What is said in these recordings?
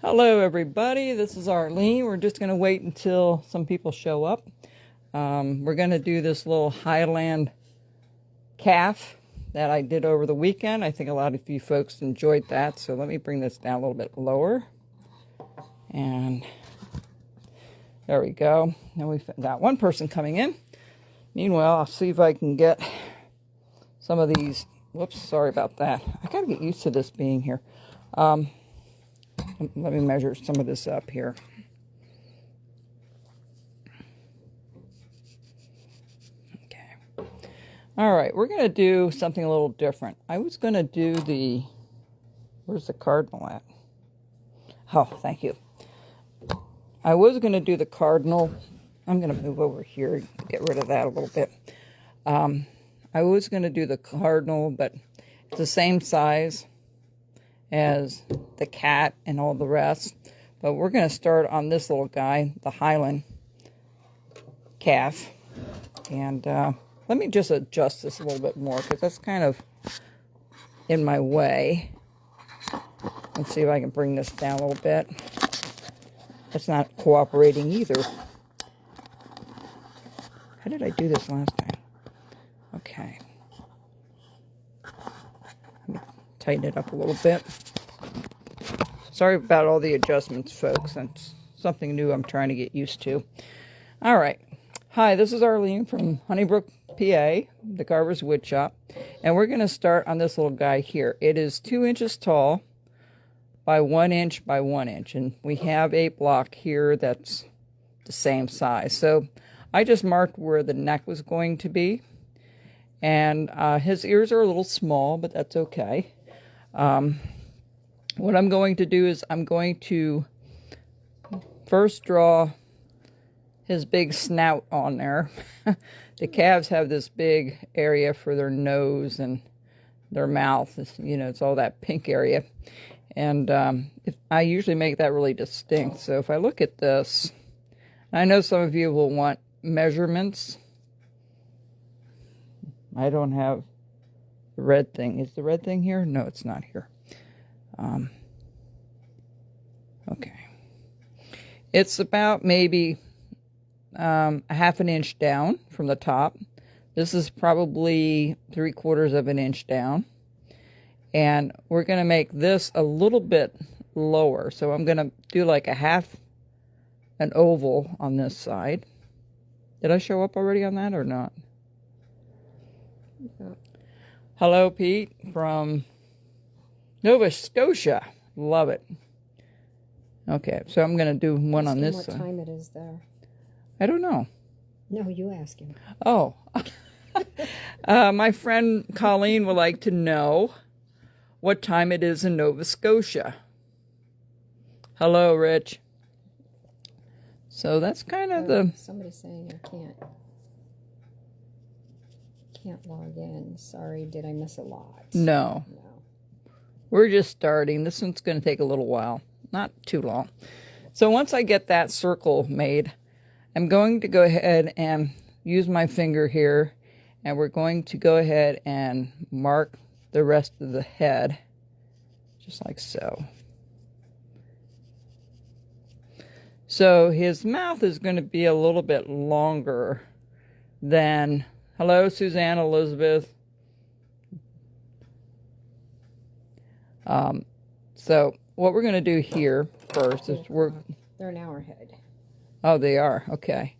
Hello everybody, this is Arlene. We're just going to wait until some people show up. We're going to do this little highland calf that I did over the weekend. I think a lot of you folks enjoyed that, so let me bring this down a little bit lower. And there we go. Now we've got one person coming in. Meanwhile, I'll see if I can get some of these. Whoops, sorry about that. I got to get used to this being here. Let me measure some of this up here. Okay. All right, we're going to do something a little different. I was going to do the, where's the cardinal at? Oh, thank you. I was going to do the cardinal. I'm going to move over here to get rid of that a little bit. I was going to do the cardinal, but it's the same size as the cat and all the rest. But we're going to start on this little guy, the highland calf. And let me just adjust this a little bit more because that's kind of in my way. Let's see if I can bring this down a little bit. It's not cooperating either. How did I do this last time? Okay. Let me tighten it up a little bit. Sorry about all the adjustments, folks. That's something new I'm trying to get used to. All right. Hi, this is Arlene from Honeybrook, PA, the Carver's Wood Shop. And we're going to start on this little guy here. It is 2 inches tall by 1 inch by 1 inch. And we have a block here that's the same size. So I just marked where the neck was going to be. And his ears are a little small, but that's okay. What I'm going to do is I'm going to first draw his big snout on there. The calves have this big area for their nose and their mouth. You know, it's all that pink area. And I usually make that really distinct. So if I look at this, I know some of you will want measurements. I don't have the red thing. Is the red thing here? No, it's not here. Okay. It's about maybe a half an inch down from the top. This is probably 3/4 of an inch down. And we're going to make this a little bit lower. So I'm going to do like an oval on this side. Did I show up already on that or not? Yeah. Hello, Pete from Nova Scotia. Love it. Okay, so I'm going to do one on this side. What time it is there? I don't know. No, you ask him. Oh. My friend Colleen would like to know what time it is in Nova Scotia. Hello, Rich. So that's kind of the... Somebody's saying I can't log in. Sorry, did I miss a lot? No. We're just starting. This one's going to take a little while. Not too long. So once I get that circle made, I'm going to go ahead and use my finger here. And we're going to go ahead and mark the rest of the head. Just like so. So his mouth is going to be a little bit longer than... Hello, Suzanne Elizabeth. So what we're going to do here first is they're an hour ahead. Oh, they are. Okay.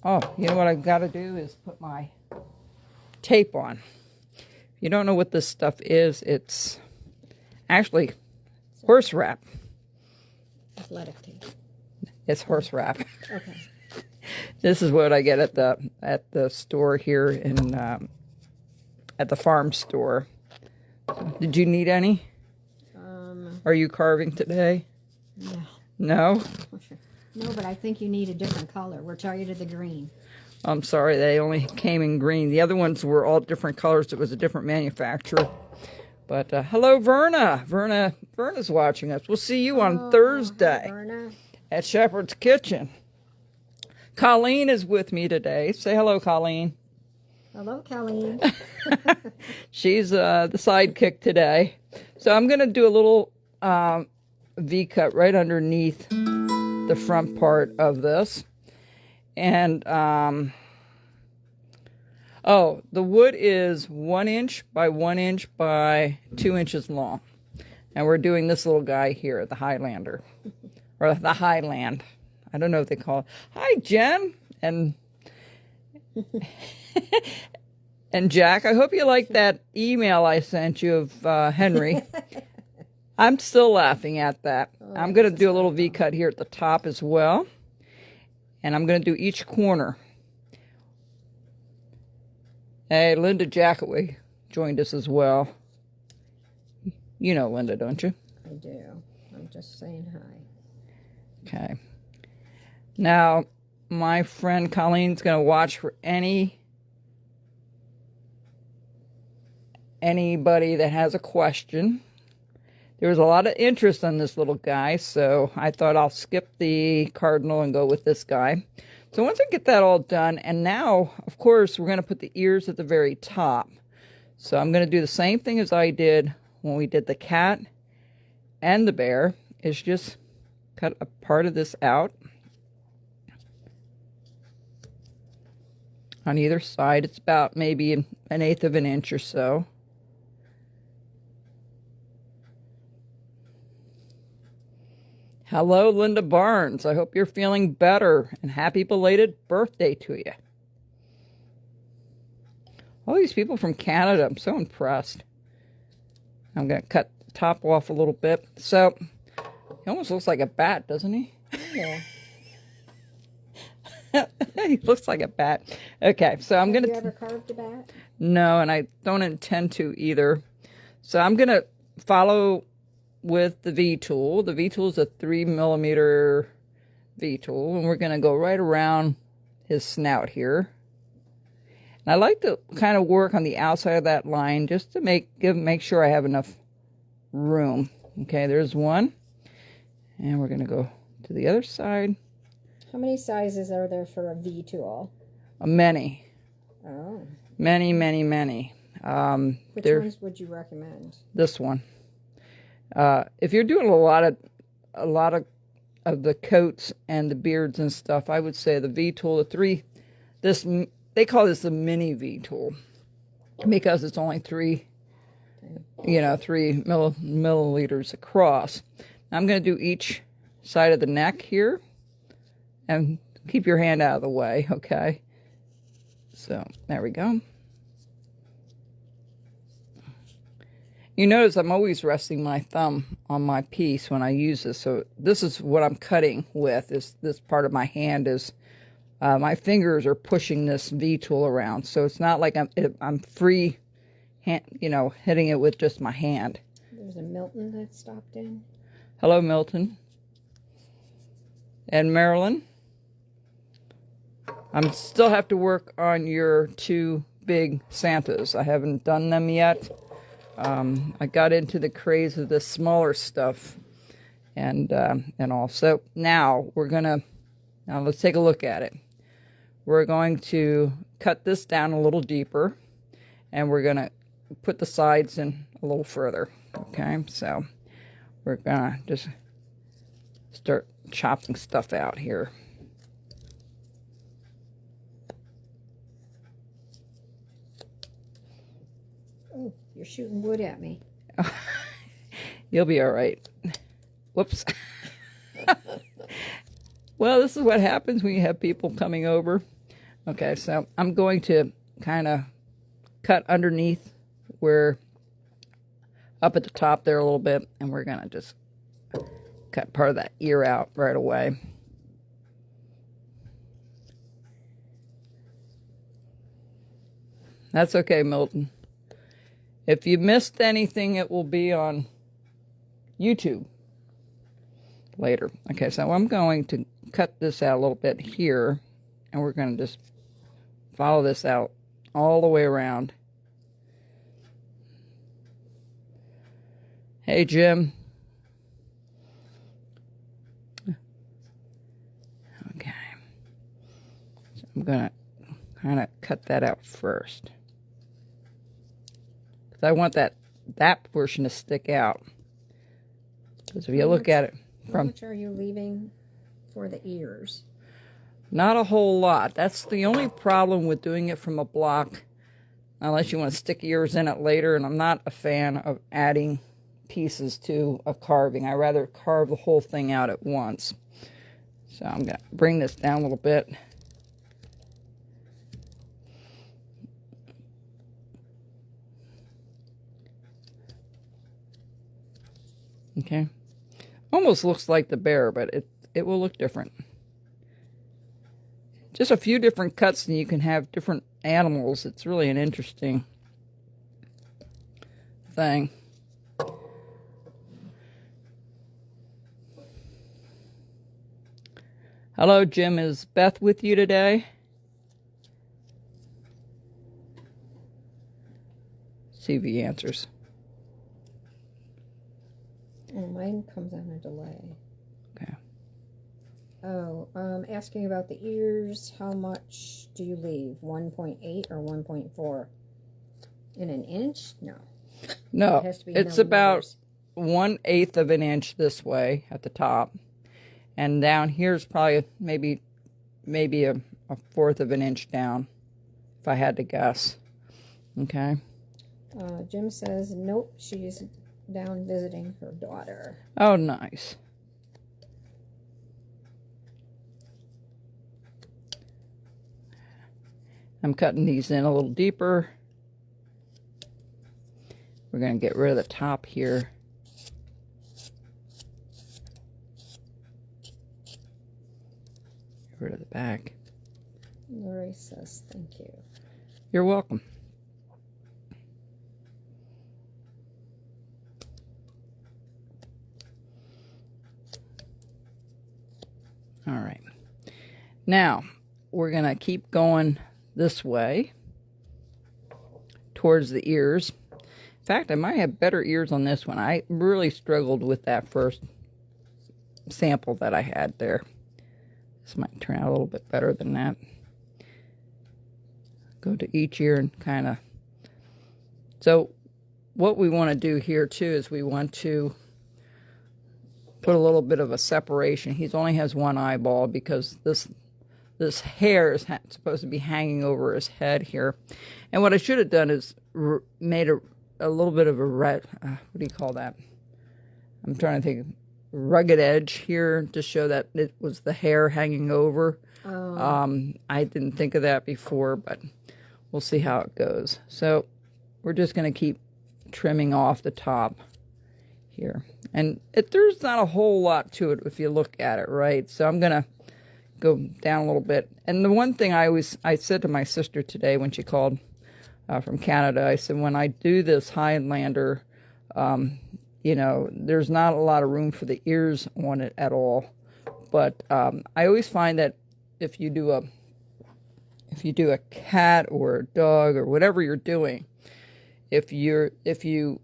Oh, you know what I've got to do is put my tape on. If you don't know what this stuff is, it's actually horse wrap. Athletic tape. It's horse wrap. Okay. This is what I get at the store here in at the farm store. Did you need any? Are you carving today? No. No? No, but I think you need a different color. We're tired of the green. I'm sorry, they only came in green. The other ones were all different colors. It was a different manufacturer. But hello, Verna. Verna's watching us. We'll see you on Thursday Verna. At Shepherd's Kitchen. Colleen is with me today. Say hello, Colleen. Hello, Colleen. She's the sidekick today. So I'm going to do a little V cut right underneath the front part of this. And, oh, the wood is 1 inch by 1 inch by 2 inches long. And we're doing this little guy here, the Highlander. Or the Highland. I don't know what they call it. Hi, Jen. And and Jack, I hope you liked that email I sent you of Henry. I'm still laughing at that. I'm going to do a little V-cut here at the top as well. And I'm going to do each corner. Hey, Linda Jackaway joined us as well. You know Linda, don't you? I do. I'm just saying hi. Okay. Now, my friend Colleen's going to watch for anybody that has a question. There was a lot of interest on this little guy, so I thought I'll skip the cardinal and go with this guy. So once I get that all done, and now, of course, we're going to put the ears at the very top. So I'm going to do the same thing as I did when we did the cat and the bear, is just cut a part of this out on either side. It's about maybe an 1/8 of an inch or so. Hello, Linda Barnes. I hope you're feeling better, and happy belated birthday to you. All these people from Canada, I'm so impressed. I'm going to cut the top off a little bit. So, he almost looks like a bat, doesn't he? Yeah. He looks like a bat. Okay, so I'm going to... Have you ever carved a bat? No, and I don't intend to either. So I'm going to follow with the V-tool. The V-tool is a 3mm V-tool, and we're going to go right around his snout here. And I like to kind of work on the outside of that line just to make sure I have enough room. Okay, there's one. And we're going to go to the other side. How many sizes are there for a V-tool? Many. Oh. Many, many, many. Which ones would you recommend? This one. If you're doing a lot of the coats and the beards and stuff, I would say the V-tool, they call this the mini V-tool because it's only 3 milliliters across. Now I'm going to do each side of the neck here, and keep your hand out of the way, okay? So there we go. You notice I'm always resting my thumb on my piece when I use this. So this is what I'm cutting with. This part of my hand is, my fingers are pushing this V-tool around. So it's not like I'm free, hitting it with just my hand. There's a Milton that stopped in. Hello, Milton. And Marilyn. I still have to work on your 2 big Santas. I haven't done them yet. I got into the craze of the smaller stuff and all. So now let's take a look at it. We're going to cut this down a little deeper, and we're going to put the sides in a little further. Okay, so we're going to just start chopping stuff out here. Oh, you're shooting wood at me. You'll be all right. Whoops. Well, this is what happens when you have people coming over. Okay, so I'm going to kind of cut underneath up at the top there a little bit, and we're going to just cut part of that ear out right away. That's okay, Milton. If you missed anything, it will be on YouTube later. Okay, so I'm going to cut this out a little bit here, and we're going to just follow this out all the way around. Hey, Jim. Okay. So I'm going to kind of cut that out first, because I want that portion to stick out. Because if you look at it How from... much are you leaving for the ears? Not a whole lot. That's the only problem with doing it from a block, unless you want to stick ears in it later, and I'm not a fan of adding pieces to a carving. I rather carve the whole thing out at once. So I'm going to bring this down a little bit. Okay. Almost looks like the bear, but it will look different. Just a few different cuts and you can have different animals. It's really an interesting thing. Hello, Jim. Is Beth with you today? See if he answers. Oh, mine comes on a delay. Okay. Oh, asking about the ears. How much do you leave? 1.8 or 1.4? In an inch? No. No, It has to be it's about millimeters. 1/8 of an inch this way at the top. And down here's probably maybe a 1/4 of an inch down, if I had to guess. Okay. Jim says, nope, she's down visiting her daughter. Oh, nice. I'm cutting these in a little deeper. We're going to get rid of the top here. Get rid of the back. Lori says, thank you. You're welcome. All right. Now, we're going to keep going this way towards the ears. In fact, I might have better ears on this one. I really struggled with that first sample that I had there. This might turn out a little bit better than that. Go to each ear and kind of... So what we want to do here too is we want to put a little bit of a separation. He only has one eyeball because this hair is supposed to be hanging over his head here. And what I should have done is made a little bit of a what do you call that? I'm trying to think. Rugged edge here to show that it was the hair hanging over. I didn't think of that before, but we'll see how it goes. So we're just going to keep trimming off the top here. And there's not a whole lot to it if you look at it, right? So I'm going to go down a little bit. And the one thing I said to my sister today when she called from Canada, I said, when I do this Highlander, you know, there's not a lot of room for the ears on it at all. But I always find that if you do a cat or a dog or whatever you're doing, if you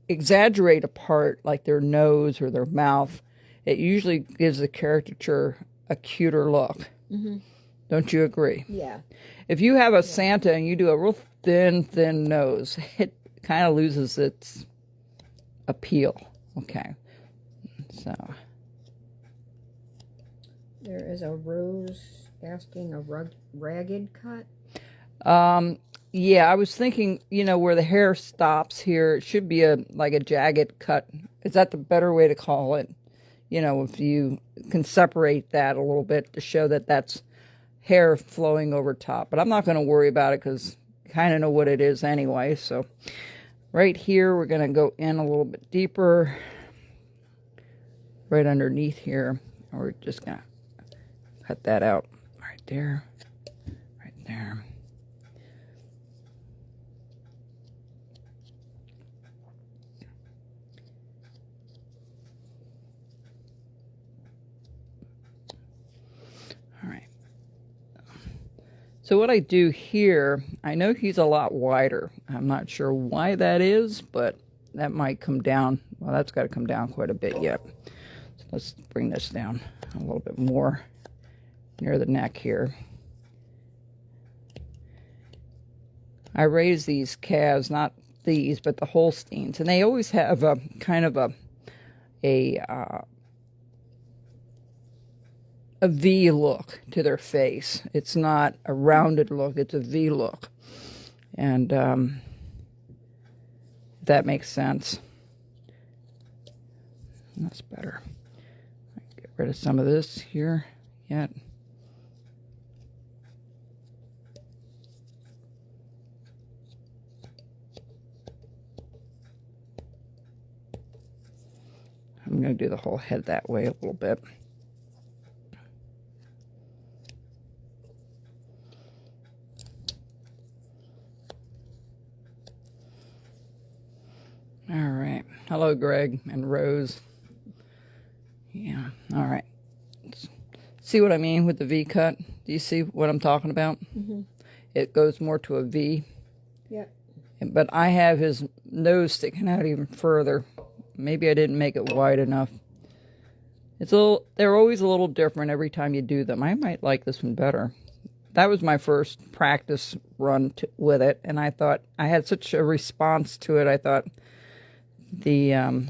exaggerate a part like their nose or their mouth, it usually gives the caricature a cuter look. Mm-hmm. Don't you agree? Yeah. If you have a Santa and you do a real thin nose, it kind of loses its appeal. Okay. So. There is a Rose asking a ragged cut. Yeah, I was thinking, you know, where the hair stops here, it should be like a jagged cut. Is that the better way to call it? You know, if you can separate that a little bit to show that that's hair flowing over top. But I'm not going to worry about it because I kind of know what it is anyway. So right here, we're going to go in a little bit deeper. Right underneath here. And we're just going to cut that out right there. Right there. So what I do here, I know he's a lot wider. I'm not sure why that is, but that might come down. Well, that's got to come down quite a bit yet. So let's bring this down a little bit more near the neck here. I raise these calves, not these, but the Holsteins, and they always have a kind of a a V look to their face. It's not a rounded look, it's a V look. And if that makes sense. That's better. Get rid of some of this here yet. I'm going to do the whole head that way a little bit. All right. Hello, Greg and Rose. Yeah. All right. See what I mean with the V cut? Do you see what I'm talking about? Mm-hmm. It goes more to a V. Yep. But I have his nose sticking out even further. Maybe I didn't make it wide enough. They're always a little different every time you do them. I might like this one better. That was my first practice run with it, and I thought I had such a response to it. I thought the all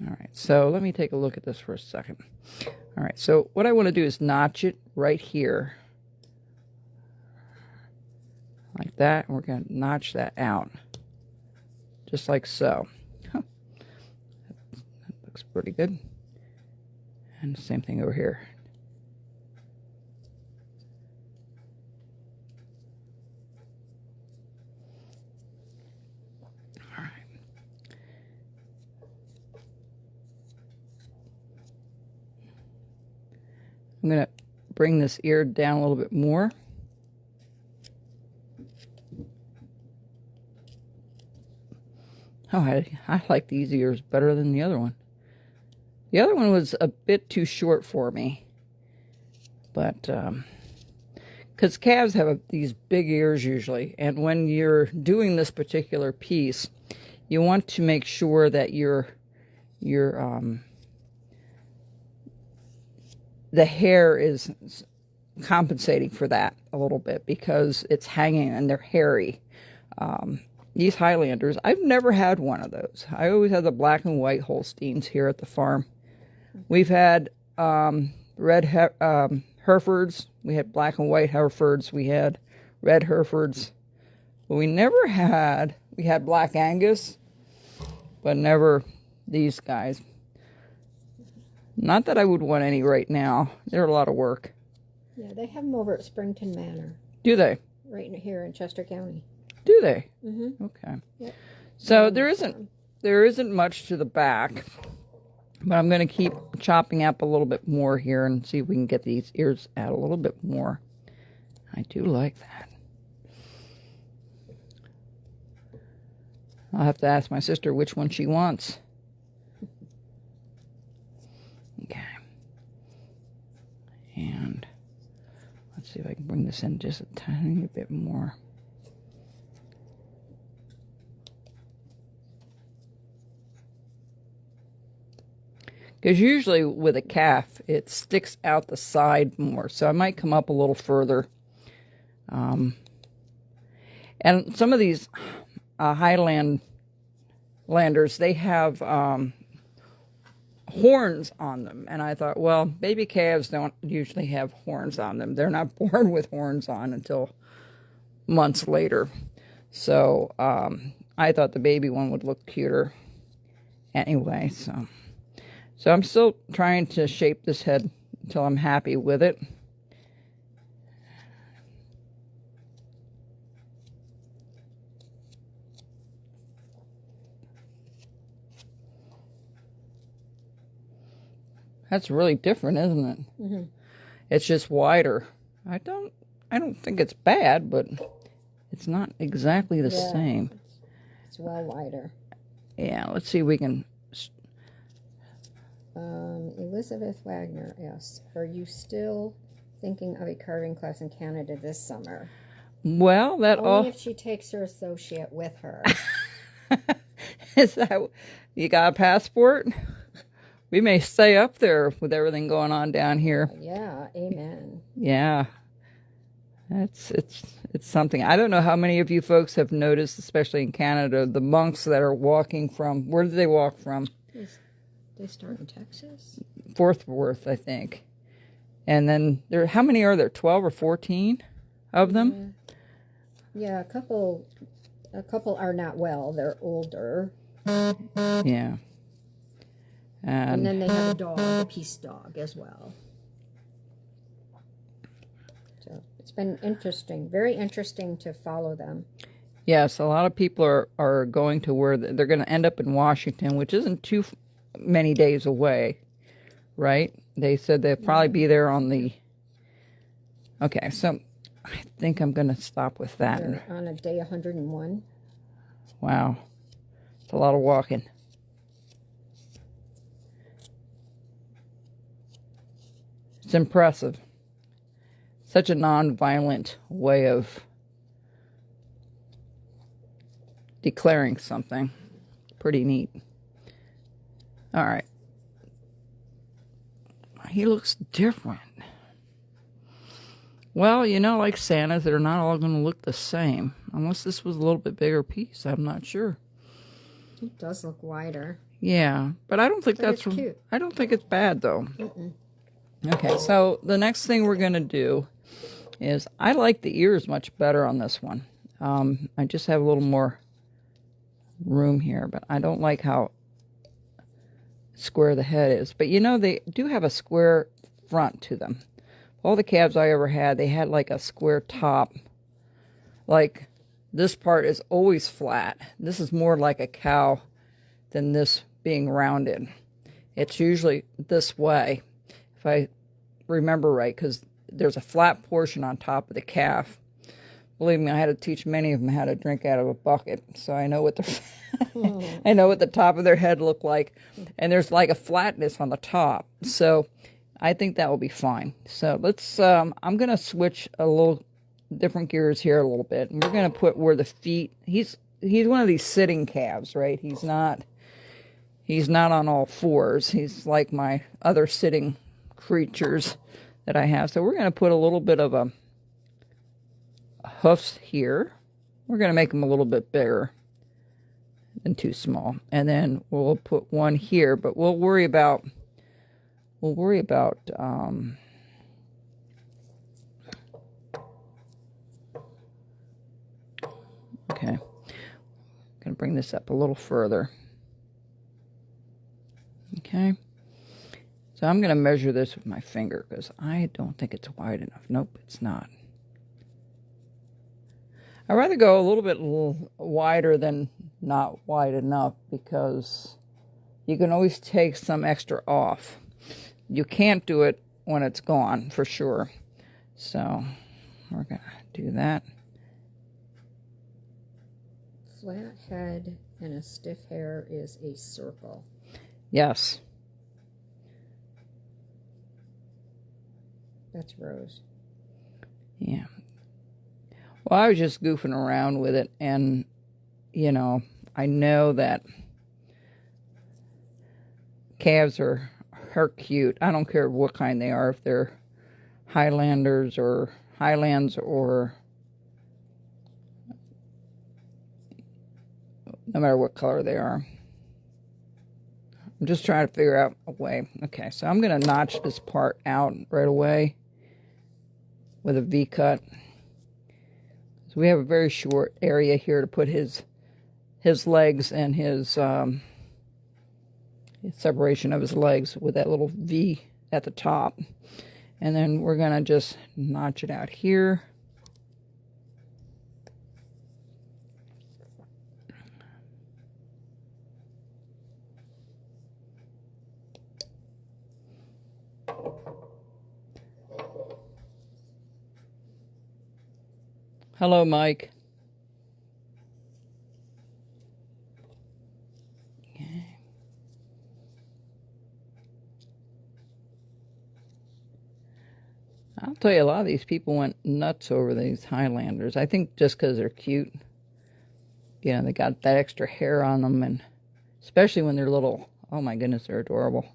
right, so let me take a look at this for a second. All right, so what I want to do is notch it right here. Like that, and we're going to notch that out. Just like so. Huh. That looks pretty good. And the same thing over here. All right. I'm going to bring this ear down a little bit more. Oh, I like these ears better than the other one. The other one was a bit too short for me. But, because calves have these big ears usually. And when you're doing this particular piece, you want to make sure that the hair is compensating for that a little bit because it's hanging and they're hairy. These Highlanders, I've never had one of those. I always had the black and white Holsteins here at the farm. We've had red Herefords. We had black and white Herefords. We had red Herefords. But we had black Angus, but never these guys. Not that I would want any right now. They're a lot of work. Yeah, they have them over at Springton Manor. Do they? Right here in Chester County. Do they? Mm-hmm. Okay. Yep. So there isn't much to the back, but I'm going to keep chopping up a little bit more here and see if we can get these ears out a little bit more. I do like that. I'll have to ask my sister which one she wants. Okay. And let's see if I can bring this in just a tiny bit more. Because usually with a calf, it sticks out the side more. So I might come up a little further. And some of these Highlanders, they have horns on them. And I thought, well, baby calves don't usually have horns on them. They're not born with horns on until months later. So I thought the baby one would look cuter anyway, So I'm still trying to shape this head until I'm happy with it. That's really different, isn't it? Mm-hmm. It's just wider. I don't think it's bad, but it's not exactly the same. It's well wider. Yeah, let's see if we can. Elizabeth Wagner asks, are you still thinking of a carving class in Canada this summer? Well, Only if she takes her associate with her. Is that, you got a passport? We may stay up there with everything going on down here. Yeah, amen. Yeah. It's something. I don't know how many of you folks have noticed, especially in Canada, the monks that are walking from, where do they walk from? They start in Texas? Fort Worth, I think. And then how many are there? 12 or 14 of them? Yeah, a couple are not well. They're older. Yeah. And then they have a dog, a peace dog as well. So it's been interesting, very interesting to follow them. Yes, a lot of people are going to where they're going to end up in Washington, which isn't too many days away, right? They said they'll probably be there on the... Okay, so I think I'm going to stop with that. They're on a day 101. Wow. It's a lot of walking. It's impressive. Such a non-violent way of declaring something. Pretty neat. All right. He looks different. Well, you know, like Santas, they're not all going to look the same. Unless this was a little bit bigger piece. I'm not sure. It does look wider. Yeah, but I don't think that's cute. I don't think it's bad, though. Okay, so the next thing we're going to do is, I like the ears much better on this one. I just have a little more room here, but I don't like how square the head is. But you know, they do have a square front to them. All the calves I ever had, they had like a square top. Like, this part is always flat. This is more like a cow than this being rounded. It's usually this way, if I remember right, because there's a flat portion on top of the calf. Believe me, I had to teach many of them how to drink out of a bucket, so I know what the I know what the top of their head looked like, and there's like a flatness on the top. So I think that will be fine. So let's. I'm gonna switch a little different gears here a little bit, and we're gonna put where the feet. He's one of these sitting calves, right? He's not on all fours. He's like my other sitting creatures that I have. So we're gonna put a little bit of a hoofs here. We're going to make them a little bit bigger than too small, and then we'll put one here, but we'll worry about okay, I'm going to bring this up a little further. Okay, so I'm going to measure this with my finger because I don't think it's wide enough. Nope, it's not. I'd rather go a little bit wider than not wide enough, because you can always take some extra off. You can't do it when it's gone, for sure. So we're going to do that. Flat head and a stiff hair is a circle. Yes. That's Rose. Yeah. Well, I was just goofing around with it, and, you know, I know that calves are cute. I don't care what kind they are, if they're Highlanders or Highlands or no matter what color they are. I'm just trying to figure out a way. Okay, so I'm going to notch this part out right away with a V-cut. We have a very short area here to put his legs and his separation of his legs with that little V at the top. And then we're going to just notch it out here. Hello, Mike. Okay. I'll tell you, a lot of these people went nuts over these Highlanders. I think just because they're cute. You know, they got that extra hair on them, and especially when they're little. Oh my goodness, they're adorable.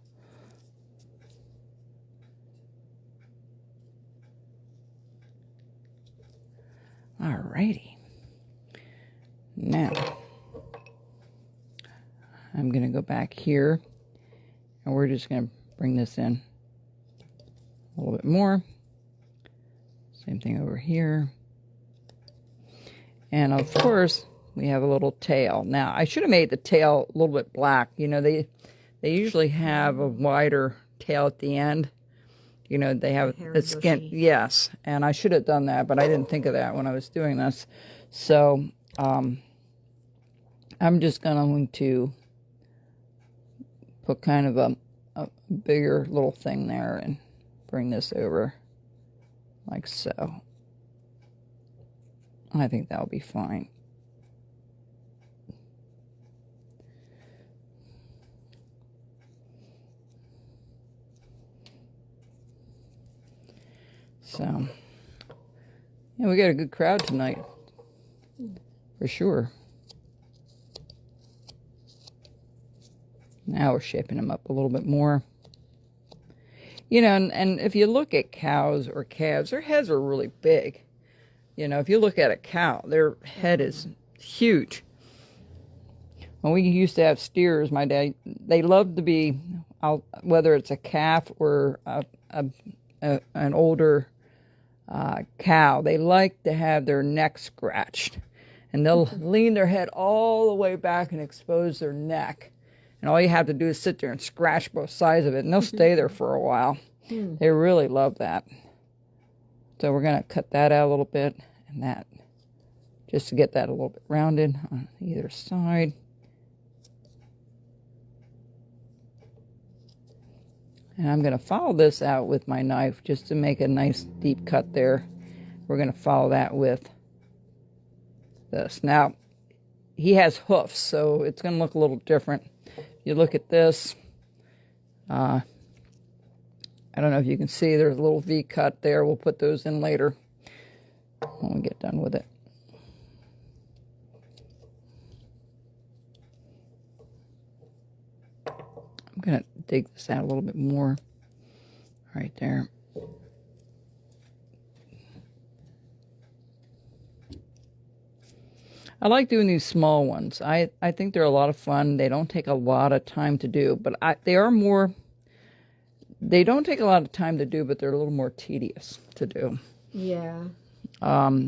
Alrighty. Now, I'm going to go back here, and we're just going to bring this in a little bit more. Same thing over here. And of course, we have a little tail. Now, I should have made the tail a little bit black. You know, they usually have a wider tail at the end. You know, they have the skin. Yes, and I should have done that, but I didn't think of that when I was doing this. So, I'm just going to put kind of a bigger little thing there and bring this over like so. I think that'll be fine. So, yeah, we got a good crowd tonight, for sure. Now we're shaping them up a little bit more. You know, and if you look at cows or calves, their heads are really big. You know, if you look at a cow, their head is huge. When we used to have steers, my dad, they loved to be, whether it's a calf or an older cow, they like to have their neck scratched. And they'll lean their head all the way back and expose their neck. And all you have to do is sit there and scratch both sides of it, and they'll stay there for a while. They really love that. So we're going to cut that out a little bit, and that, just to get that a little bit rounded on either side. And I'm going to follow this out with my knife just to make a nice deep cut there. We're going to follow that with this. Now, he has hoofs, so it's going to look a little different. You look at this, I don't know if you can see, there's a little V cut there. We'll put those in later when we get done with it. I'm going to dig this out a little bit more right there. I like doing these small ones. I think they're a lot of fun. They don't take a lot of time to do, but they don't take a lot of time to do, but they're a little more tedious to do. Yeah. Yeah.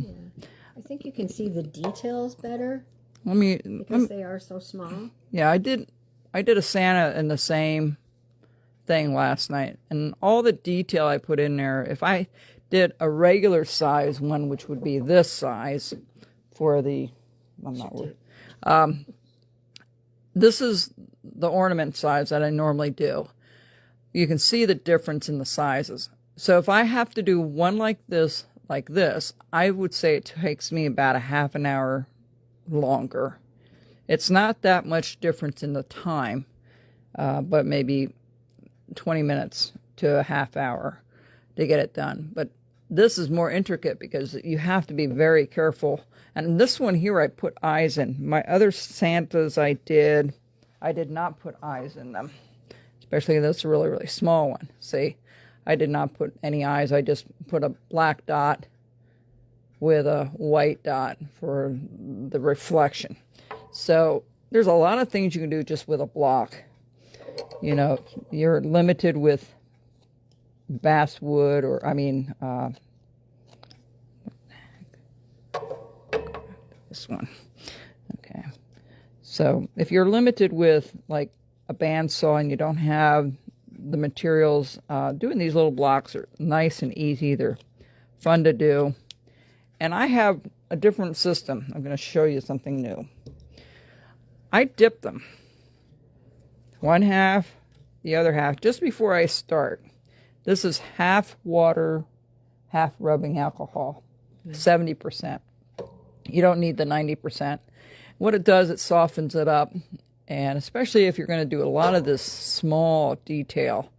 I think you can see the details better. Because they are so small. Yeah, I did a Santa in the same thing last night, and all the detail I put in there, if I did a regular size one, which would be this size for the, I'm not worried. This is the ornament size that I normally do. You can see the difference in the sizes. So if I have to do one like this, I would say it takes me about a half an hour longer. It's not that much difference in the time, but maybe 20 minutes to a half hour to get it done. But this is more intricate because you have to be very careful. And this one here, I put eyes in. My other Santas I did not put eyes in them. Especially this really, really small one. See, I did not put any eyes. I just put a black dot with a white dot for the reflection. So there's a lot of things you can do just with a block. You know, you're limited with basswood, or this one. Okay. So if you're limited with like a bandsaw and you don't have the materials, doing these little blocks are nice and easy. They're fun to do. And I have a different system. I'm going to show you something new. I dip them. One half, the other half, just before I start. This is half water, half rubbing alcohol, 70%. You don't need the 90%. What it does, it softens it up. And especially if you're going to do a lot of this small detail,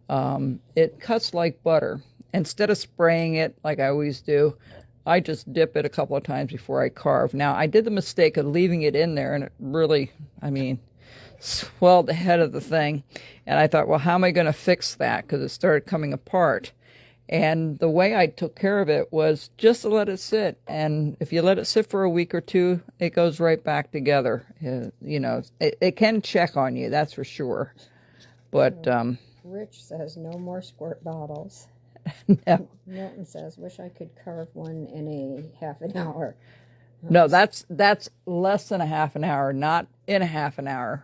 it cuts like butter. Instead of spraying it like I always do, I just dip it a couple of times before I carve. Now, I did the mistake of leaving it in there, and it really, swelled the head of the thing. And I thought, well, how am I going to fix that? Because it started coming apart. And the way I took care of it was just to let it sit. And if you let it sit for a week or two, it goes right back together. You know, it can check on you, that's for sure. But Rich says no more squirt bottles. no, Milton says, wish I could carve one in a half an hour. no, that's less than a half an hour, not in a half an hour.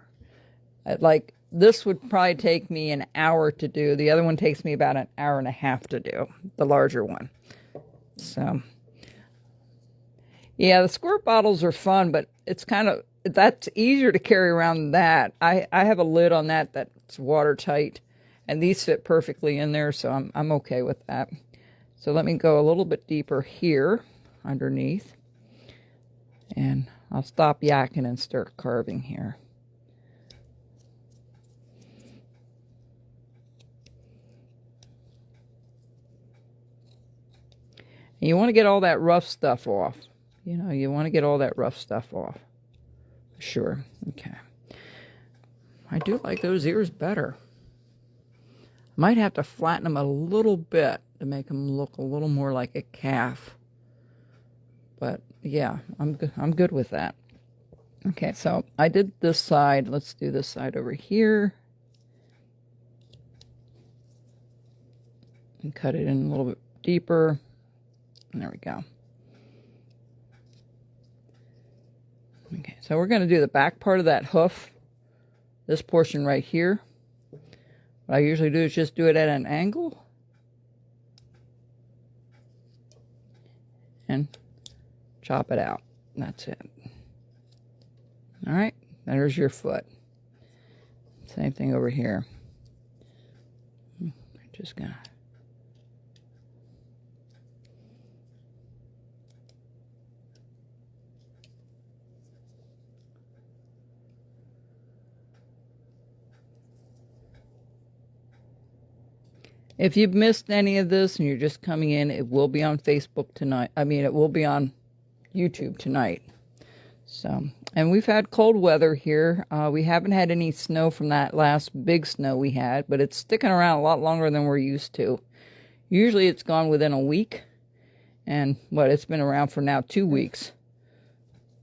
Like, this would probably take me an hour to do. The other one takes me about an hour and a half to do, the larger one. So, yeah, the squirt bottles are fun, but it's kind of, that's easier to carry around than that. I have a lid on that that's watertight, and these fit perfectly in there, so I'm okay with that. So let me go a little bit deeper here underneath, and I'll stop yakking and start carving here. And you want to get all that rough stuff off. You know, you want to get all that rough stuff off. Sure. Okay. I do like those ears better. Might have to flatten them a little bit to make them look a little more like a calf. But yeah, I'm good with that. Okay, so I did this side. Let's do this side over here. And cut it in a little bit deeper. And there we go. Okay, so we're going to do the back part of that hoof. This portion right here. What I usually do is just do it at an angle. And chop it out. That's it. All right, there's your foot. Same thing over here. Just gonna. If you've missed any of this and you're just coming in, it will be on Facebook tonight. I mean, it will be on YouTube tonight. So, and we've had cold weather here. We haven't had any snow from that last big snow we had, but it's sticking around a lot longer than we're used to. Usually it's gone within a week. And what, it's been around for now 2 weeks.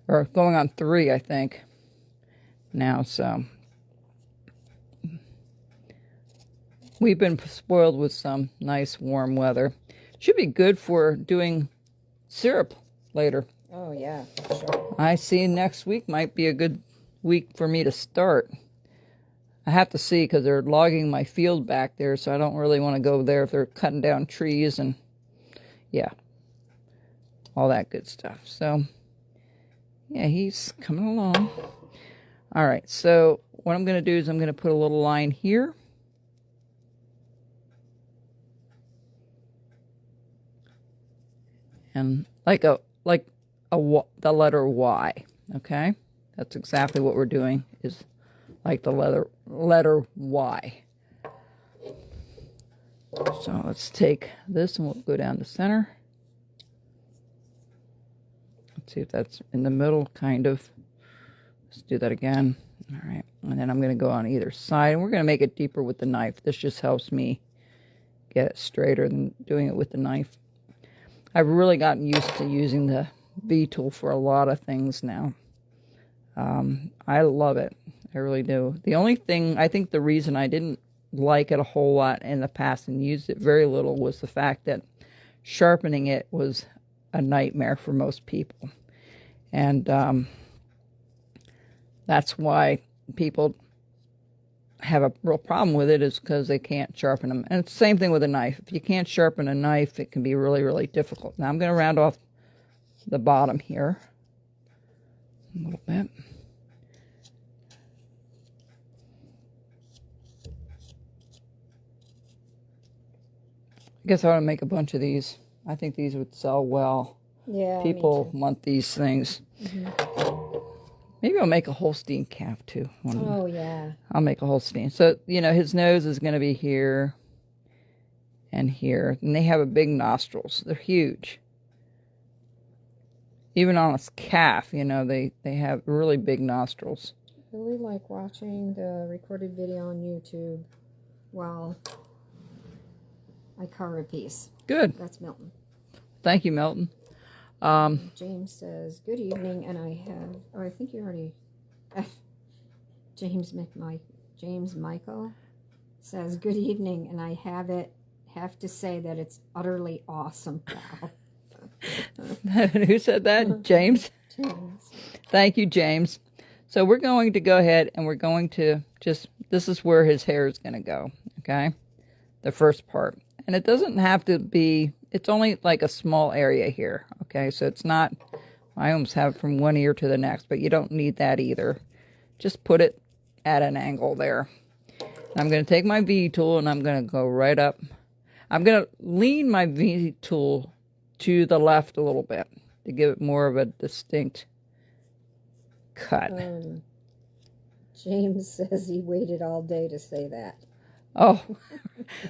Or going on 3, I think. Now, so we've been spoiled with some nice warm weather. Should be good for doing syrup later. Oh, yeah, sure. I see next week might be a good week for me to start. I have to see because they're logging my field back there, so I don't really want to go there if they're cutting down trees and, yeah, all that good stuff. So, yeah, he's coming along. All right, so what I'm going to do is I'm going to put a little line here. And the letter Y, okay? That's exactly what we're doing, is like the letter Y. So let's take this and we'll go down the center. Let's see if that's in the middle, kind of. Let's do that again. All right, and then I'm going to go on either side, and we're going to make it deeper with the knife. This just helps me get it straighter than doing it with the knife. I've really gotten used to using the V tool for a lot of things now. I love it. I really do. The only thing, I think the reason I didn't like it a whole lot in the past and used it very little was the fact that sharpening it was a nightmare for most people. And that's why people have a real problem with it, is because they can't sharpen them. And it's the same thing with a knife. If you can't sharpen a knife, it can be really, really difficult. Now I'm going to round off the bottom here a little bit. I guess I ought to make a bunch of these. I think these would sell well. Yeah, people want these things. Mm-hmm. Maybe I'll make a Holstein calf too. Oh, yeah. I'll make a Holstein. So, you know, his nose is going to be here and here. And they have a big nostrils. They're huge. Even on a calf, you know, they have really big nostrils. I really like watching the recorded video on YouTube while I carve a piece. Good. That's Milton. Thank you, Milton. James says, good evening, and I have, oh, I think you already, James Michael says, good evening, and I have to say that it's utterly awesome. Wow. Who said that? James? James. Thank you, James. So we're going to go ahead and we're going to just, this is where his hair is going to go, okay? The first part. And it doesn't have to be, it's only like a small area here, okay? So it's not, I almost have it from one ear to the next, but you don't need that either. Just put it at an angle there. And I'm going to take my V tool and I'm going to go right up. I'm going to lean my V tool to the left a little bit to give it more of a distinct cut. James says he waited all day to say that. Oh,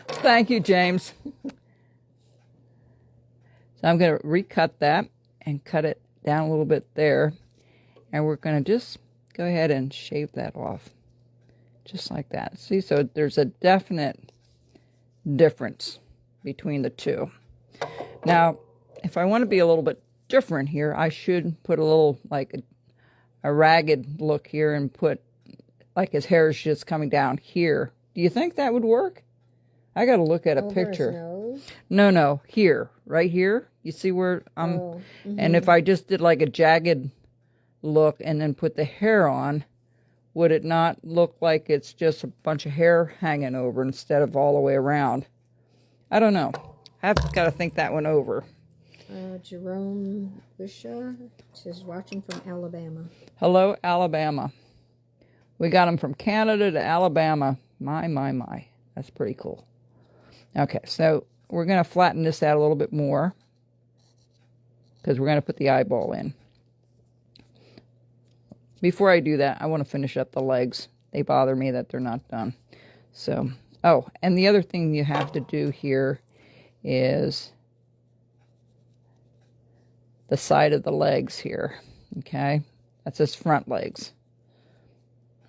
thank you, James. So I'm going to recut that and cut it down a little bit there. And we're going to just go ahead and shave that off. Just like that. See, so there's a definite difference between the two. Now, if I want to be a little bit different here, I should put a little, like a ragged look here and put, like his hair is just coming down here. Do you think that would work? I got to look at a picture. His nose? No, here, right here. You see where I'm, and if I just did like a jagged look and then put the hair on, would it not look like it's just a bunch of hair hanging over instead of all the way around? I don't know. I've got to think that one over. Jerome Wisha is watching from Alabama. Hello, Alabama. We got them from Canada to Alabama. My. That's pretty cool. Okay, so we're going to flatten this out a little bit more because we're going to put the eyeball in. Before I do that, I want to finish up the legs. They bother me that they're not done. So, oh, and the other thing you have to do here is the side of the legs here. Okay, that's his front legs.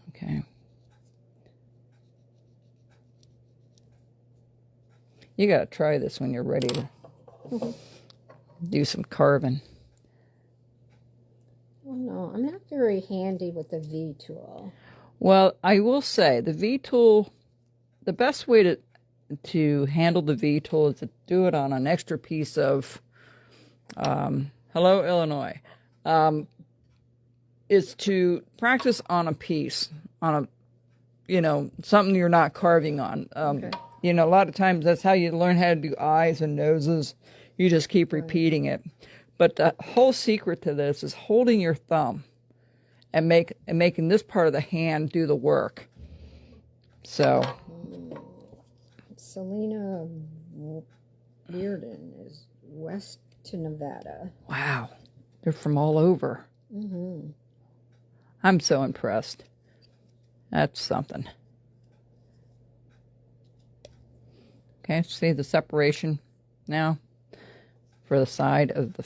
Okay. You got to try this when you're ready to do some carving. Oh, no, I'm not very handy with the V tool. Well, I will say the V tool, the best way to handle the V tool is to do it on an extra piece of, hello, Illinois, is to practice on a piece, on a, something you're not carving on. Okay. A lot of times that's how you learn how to do eyes and noses. You just keep repeating it. But the whole secret to this is holding your thumb and making this part of the hand do the work. So. Selena Bearden is west to Nevada. Wow. They're from all over. I'm so impressed. That's something. Okay, see the separation now for the side of the,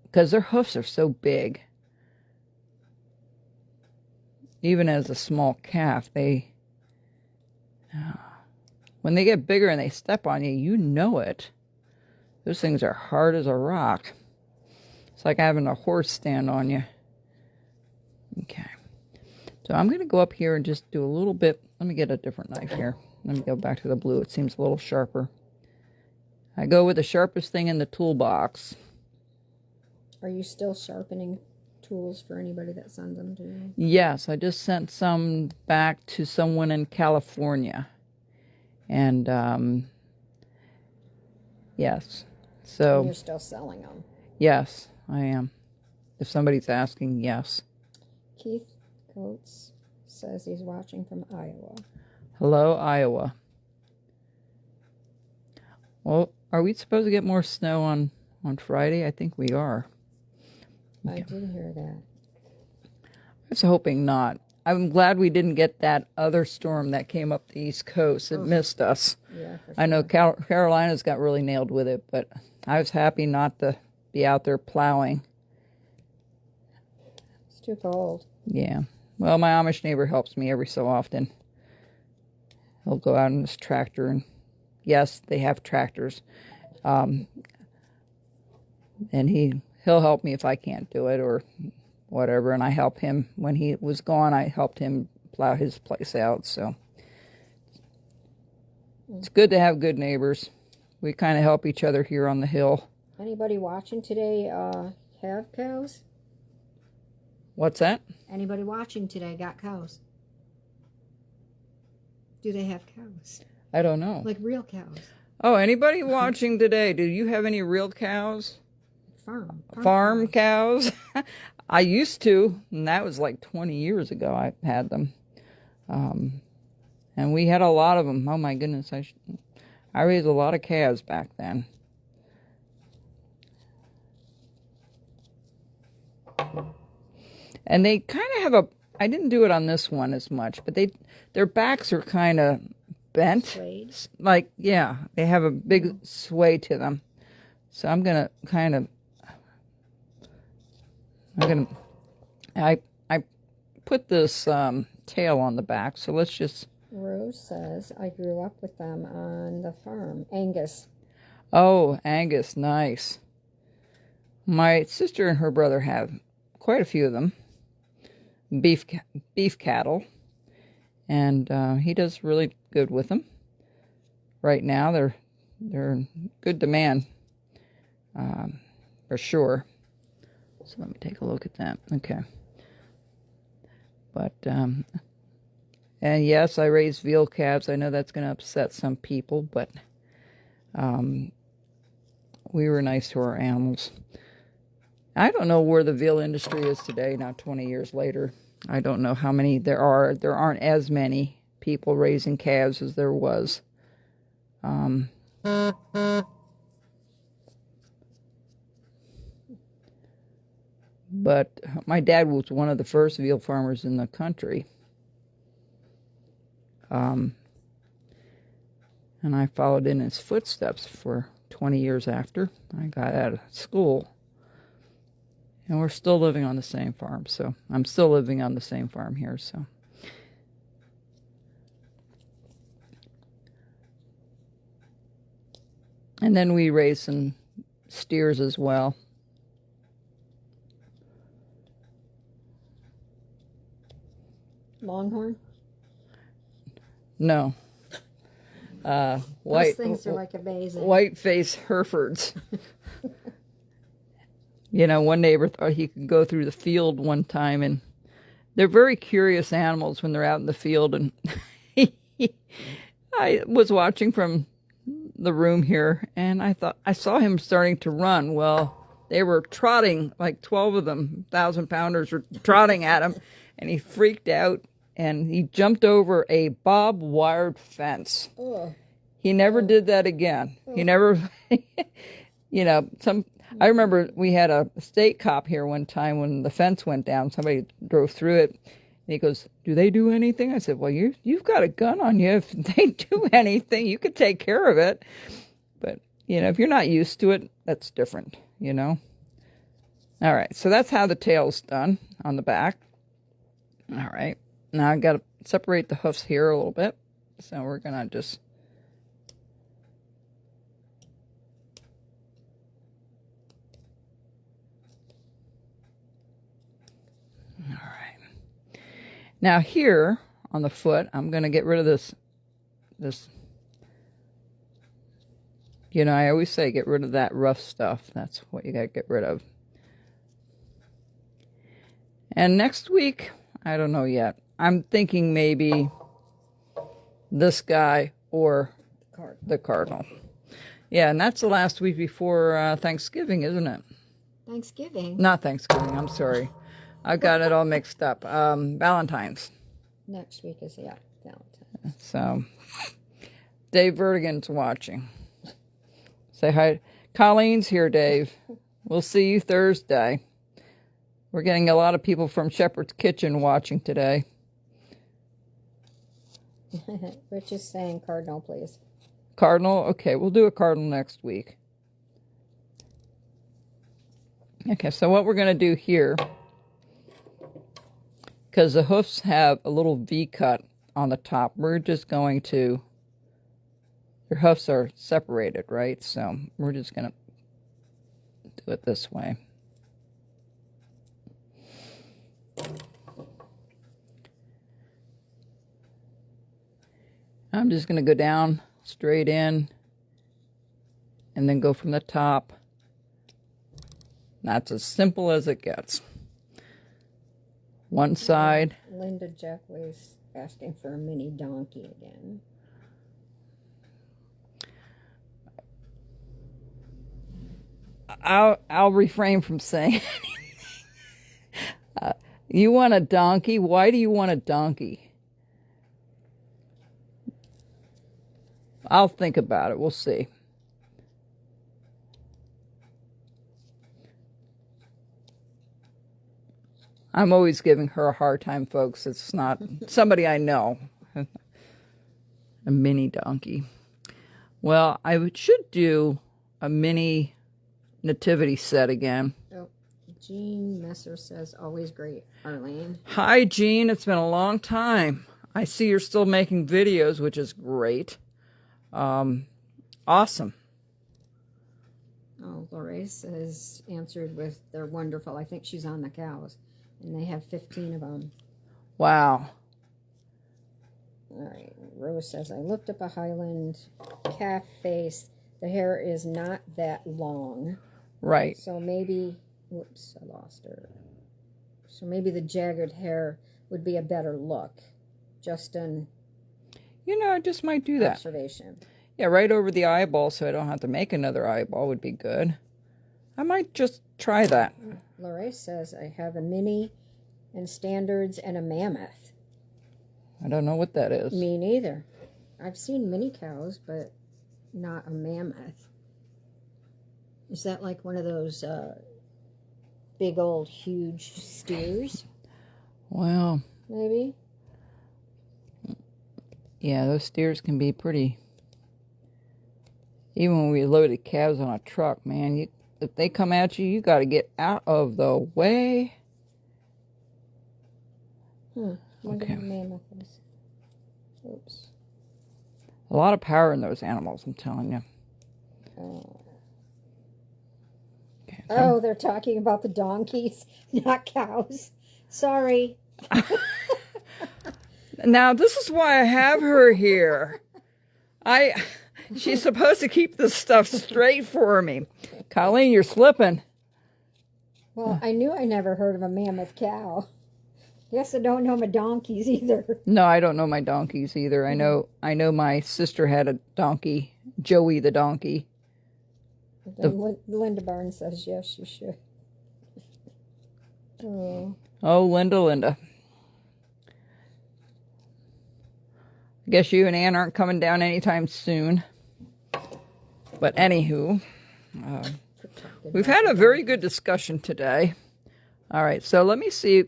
because their hoofs are so big. Even as a small calf, when they get bigger and they step on you, you know it. Those things are hard as a rock. It's like having a horse stand on you. Okay. So I'm going to go up here and just do a little bit. Let me get a different knife here. Let me go back to the blue. It seems a little sharper. I go with the sharpest thing in the toolbox. Are you still sharpening tools for anybody that sends them to you? Yes, I just sent some back to someone in California. And, yes. So. And you're still selling them? Yes, I am. If somebody's asking, yes. Keith Coates says he's watching from Iowa. Hello, Iowa. Well, are we supposed to get more snow on Friday? I think we are. Okay. I did hear that. I was hoping not. I'm glad we didn't get that other storm that came up the East Coast. It missed us. Yeah, for sure. I know Carolina's got really nailed with it, but I was happy not to be out there plowing. It's too cold. Yeah. Well, my Amish neighbor helps me every so often. He'll go out in his tractor and yes, they have tractors. And he'll help me if I can't do it or whatever. And I help him when he was gone. I helped him plow his place out. So it's good to have good neighbors. We kind of help each other here on the hill. Anybody watching today have cows? What's that? Anybody watching today got cows? Do they have cows? I don't know. Like real cows? Oh, anybody watching today, do you have any real cows? Farm cows? I used to, and that was like 20 years ago I had them. And we had a lot of them. Oh my goodness, I raised a lot of calves back then. And they kind of have I didn't do it on this one as much, but their backs are kind of bent. Swayed. Like, yeah, they have a big sway to them. So I'm going to I put this tail on the back, so let's just... Rose says, I grew up with them on the farm. Angus. Oh, Angus, nice. My sister and her brother have quite a few of them. Beef cattle. And he does really good with them. Right now, they're in good demand, for sure. So let me take a look at that. Okay. But, and yes, I raise veal calves. I know that's going to upset some people, but we were nice to our animals. I don't know where the veal industry is today, now 20 years later. I don't know how many there are. There aren't as many people raising calves as there was. But my dad was one of the first veal farmers in the country. And I followed in his footsteps for 20 years after I got out of school. And we're still living on the same farm, so I'm still living on the same farm here, so. And then we raise some steers as well. Longhorn? No. Those things are like amazing. White-faced Herefords. You know, one neighbor thought he could go through the field one time, and they're very curious animals when they're out in the field. And I was watching from the room here, and I saw him starting to run. Well, they were trotting, like 12 of them, 1,000-pounders were trotting at him, and he freaked out, and he jumped over a barbed wire fence. Ugh. He never did that again. He never, you know, I remember we had a state cop here one time when the fence went down. Somebody drove through it, and he goes, "Do they do anything?" I said, "Well, you've got a gun on you. If they do anything, you could take care of it. But, you know, if you're not used to it, that's different, you know." All right, so that's how the tail's done on the back. All right, now I've got to separate the hoofs here a little bit. So we're going to just... All right. Now here on the foot, I'm going to get rid of this, you know, I always say get rid of that rough stuff. That's what you got to get rid of. And next week, I don't know yet. I'm thinking maybe this guy or the cardinal. Yeah, and that's the last week before Thanksgiving, isn't it? Thanksgiving? Not Thanksgiving, I'm sorry. I got it all mixed up. Valentine's. Next week is, yeah, Valentine's. So, Dave Vertigan's watching. Say hi. Colleen's here, Dave. We'll see you Thursday. We're getting a lot of people from Shepherd's Kitchen watching today. Rich is saying cardinal, please. Cardinal? Okay, we'll do a cardinal next week. Okay, so what we're going to do here, because the hoofs have a little V cut on the top, we're just going to, your hoofs are separated, right? So we're just going to do it this way. I'm just going to go down straight in and then go from the top. That's as simple as it gets. One side. Linda Jackway's asking for a mini donkey again. I'll refrain from saying anything. You want a donkey? Why do you want a donkey? I'll think about it. We'll see. I'm always giving her a hard time, folks. It's not somebody I know. A mini donkey. Well, I should do a mini nativity set again. Oh, Jean Messer says, always great, Arlene. Hi, Jean. It's been a long time. I see you're still making videos, which is great. Awesome. Oh, Lorraine has answered with, they're wonderful. I think she's on the cows. And they have 15 of them. Wow. All right. Rose says, I looked up a Highland calf face. The hair is not that long. Right. So maybe, whoops, I lost her. So maybe the jagged hair would be a better look. Just an I just might do that. Observation. Yeah, right over the eyeball so I don't have to make another eyeball would be good. I might just try that. Lorraine says, I have a mini and standards and a mammoth. I don't know what that is. Me neither. I've seen mini cows, but not a mammoth. Is that like one of those big old huge steers? Well, maybe. Yeah, those steers can be pretty. Even when we loaded calves on a truck, man, if they come at you, you got to get out of the way. Wonder how mammoth is. Oops. A lot of power in those animals, I'm telling you. Okay, oh, they're talking about the donkeys, not cows. Sorry. Now, this is why I have her here. She's supposed to keep this stuff straight for me. Colleen, you're slipping. Well, I knew I never heard of a mammoth cow. Guess I don't know my donkeys either. No, I don't know my donkeys either. I know my sister had a donkey, Joey the donkey. Linda Barnes says, yes, you should. Oh, Linda. I guess you and Ann aren't coming down anytime soon. But anywho, we've had a very good discussion today. All right, so let me see.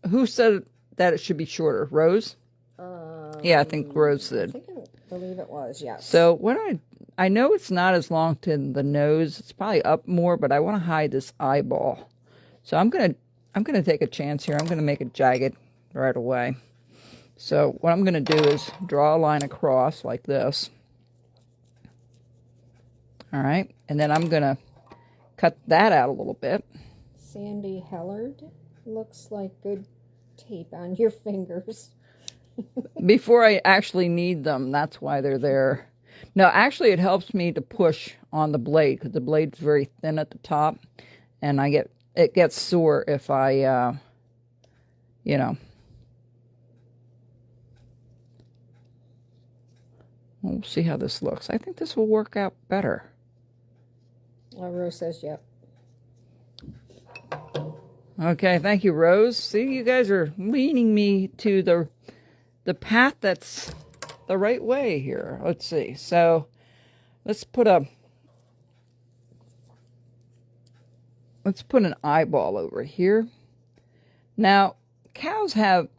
Who said that it should be shorter? Rose? Yeah, I think Rose did. I believe it was, yes. So what I know it's not as long to the nose. It's probably up more, but I want to hide this eyeball. So I'm gonna take a chance here. I'm gonna make it jagged right away. So what I'm gonna do is draw a line across like this. All right, and then I'm gonna cut that out a little bit. Sandy Hellard, looks like good tape on your fingers. Before I actually need them, that's why they're there. No, actually it helps me to push on the blade because the blade's very thin at the top, and it gets sore if I, We'll see how this looks. I think this will work out better. Rose says, yep. Okay, thank you, Rose. See, you guys are leading me to the path that's the right way here. Let's see. So let's put an eyeball over here. Now, cows have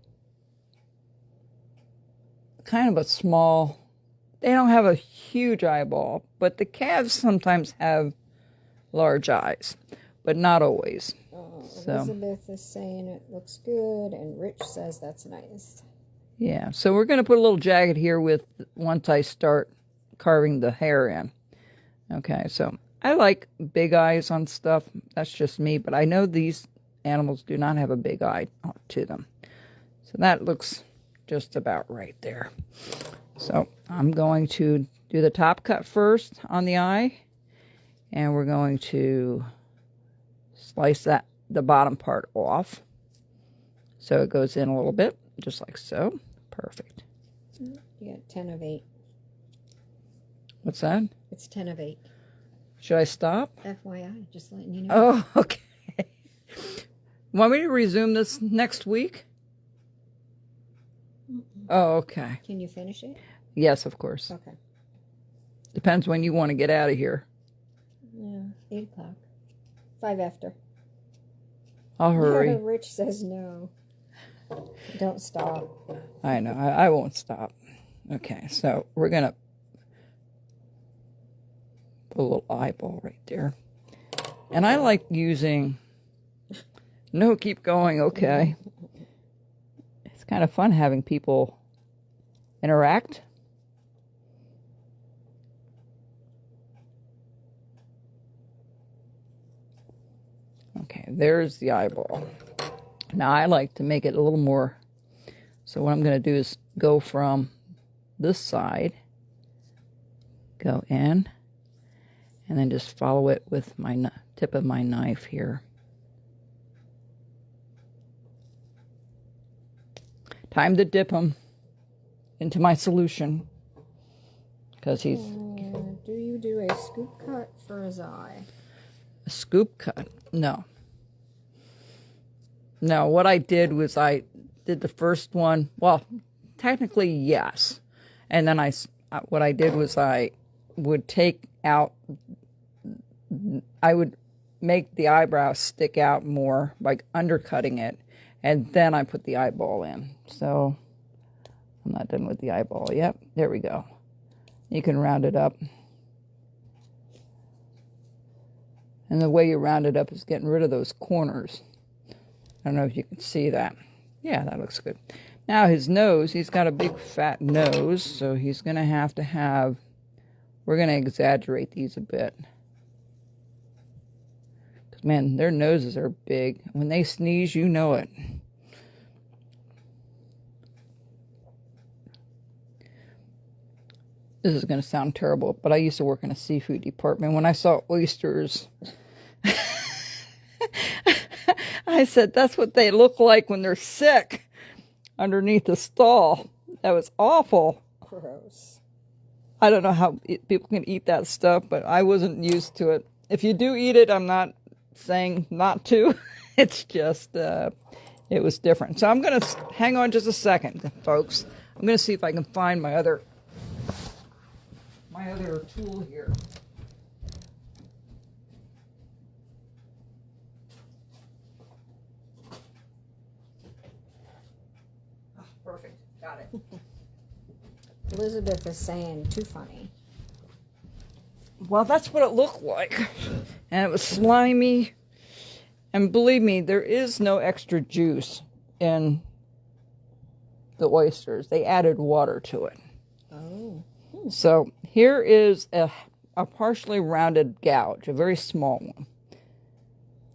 kind of a small, they don't have a huge eyeball, but the calves sometimes have large eyes, but not always. Elizabeth is saying it looks good, and Rich says that's nice. Yeah, so we're going to put a little jagged here once I start carving the hair in. Okay, so I like big eyes on stuff. That's just me, but I know these animals do not have a big eye to them. So that looks just about right there. So I'm going to do the top cut first on the eye, and we're going to slice the bottom part off so it goes in a little bit, just like so. Perfect. You got 10 of 8. What's that? It's 10 of 8. Should I stop? FYI, just letting you know. Oh, okay. Want me to resume this next week? Oh, okay. Can you finish it? Yes, of course. Okay. Depends when you want to get out of here. Yeah, 8 o'clock. 5 after. I'll hurry. Rich says no. Don't stop. I know. I won't stop. Okay, so we're going to put a little eyeball right there. And I like using... No, keep going. Okay. It's kind of fun having people interact. Okay, there's the eyeball. Now I like to make it a little more, so what I'm going to do is go from this side, go in, and then just follow it with my tip of my knife here. Time to dip him into my solution, because he's... Do you do a scoop cut for his eye? A scoop cut? No. No, what I did was I did the first one. Well, technically, yes. And then what I did was I would take out, I would make the eyebrows stick out more, like undercutting it. And then I put the eyeball in. So I'm not done with the eyeball yet. There we go. You can round it up. And the way you round it up is getting rid of those corners. I don't know if you can see that. Yeah, that looks good. Now his nose, he's got a big fat nose, so he's going to have, we're going to exaggerate these a bit. Because, man, their noses are big. When they sneeze, you know it. This is going to sound terrible, but I used to work in a seafood department. When I saw oysters, I said, that's what they look like when they're sick underneath the stall. That was awful. Gross. I don't know how people can eat that stuff, but I wasn't used to it. If you do eat it, I'm not saying not to. It's just, it was different. So I'm going to hang on just a second, folks. I'm going to see if I can find my other tool here. Oh, perfect. Got it. Elizabeth is saying, too funny. Well, that's what it looked like. And it was slimy. And believe me, there is no extra juice in the oysters. They added water to it. Oh. So here is a partially rounded gouge, a very small one.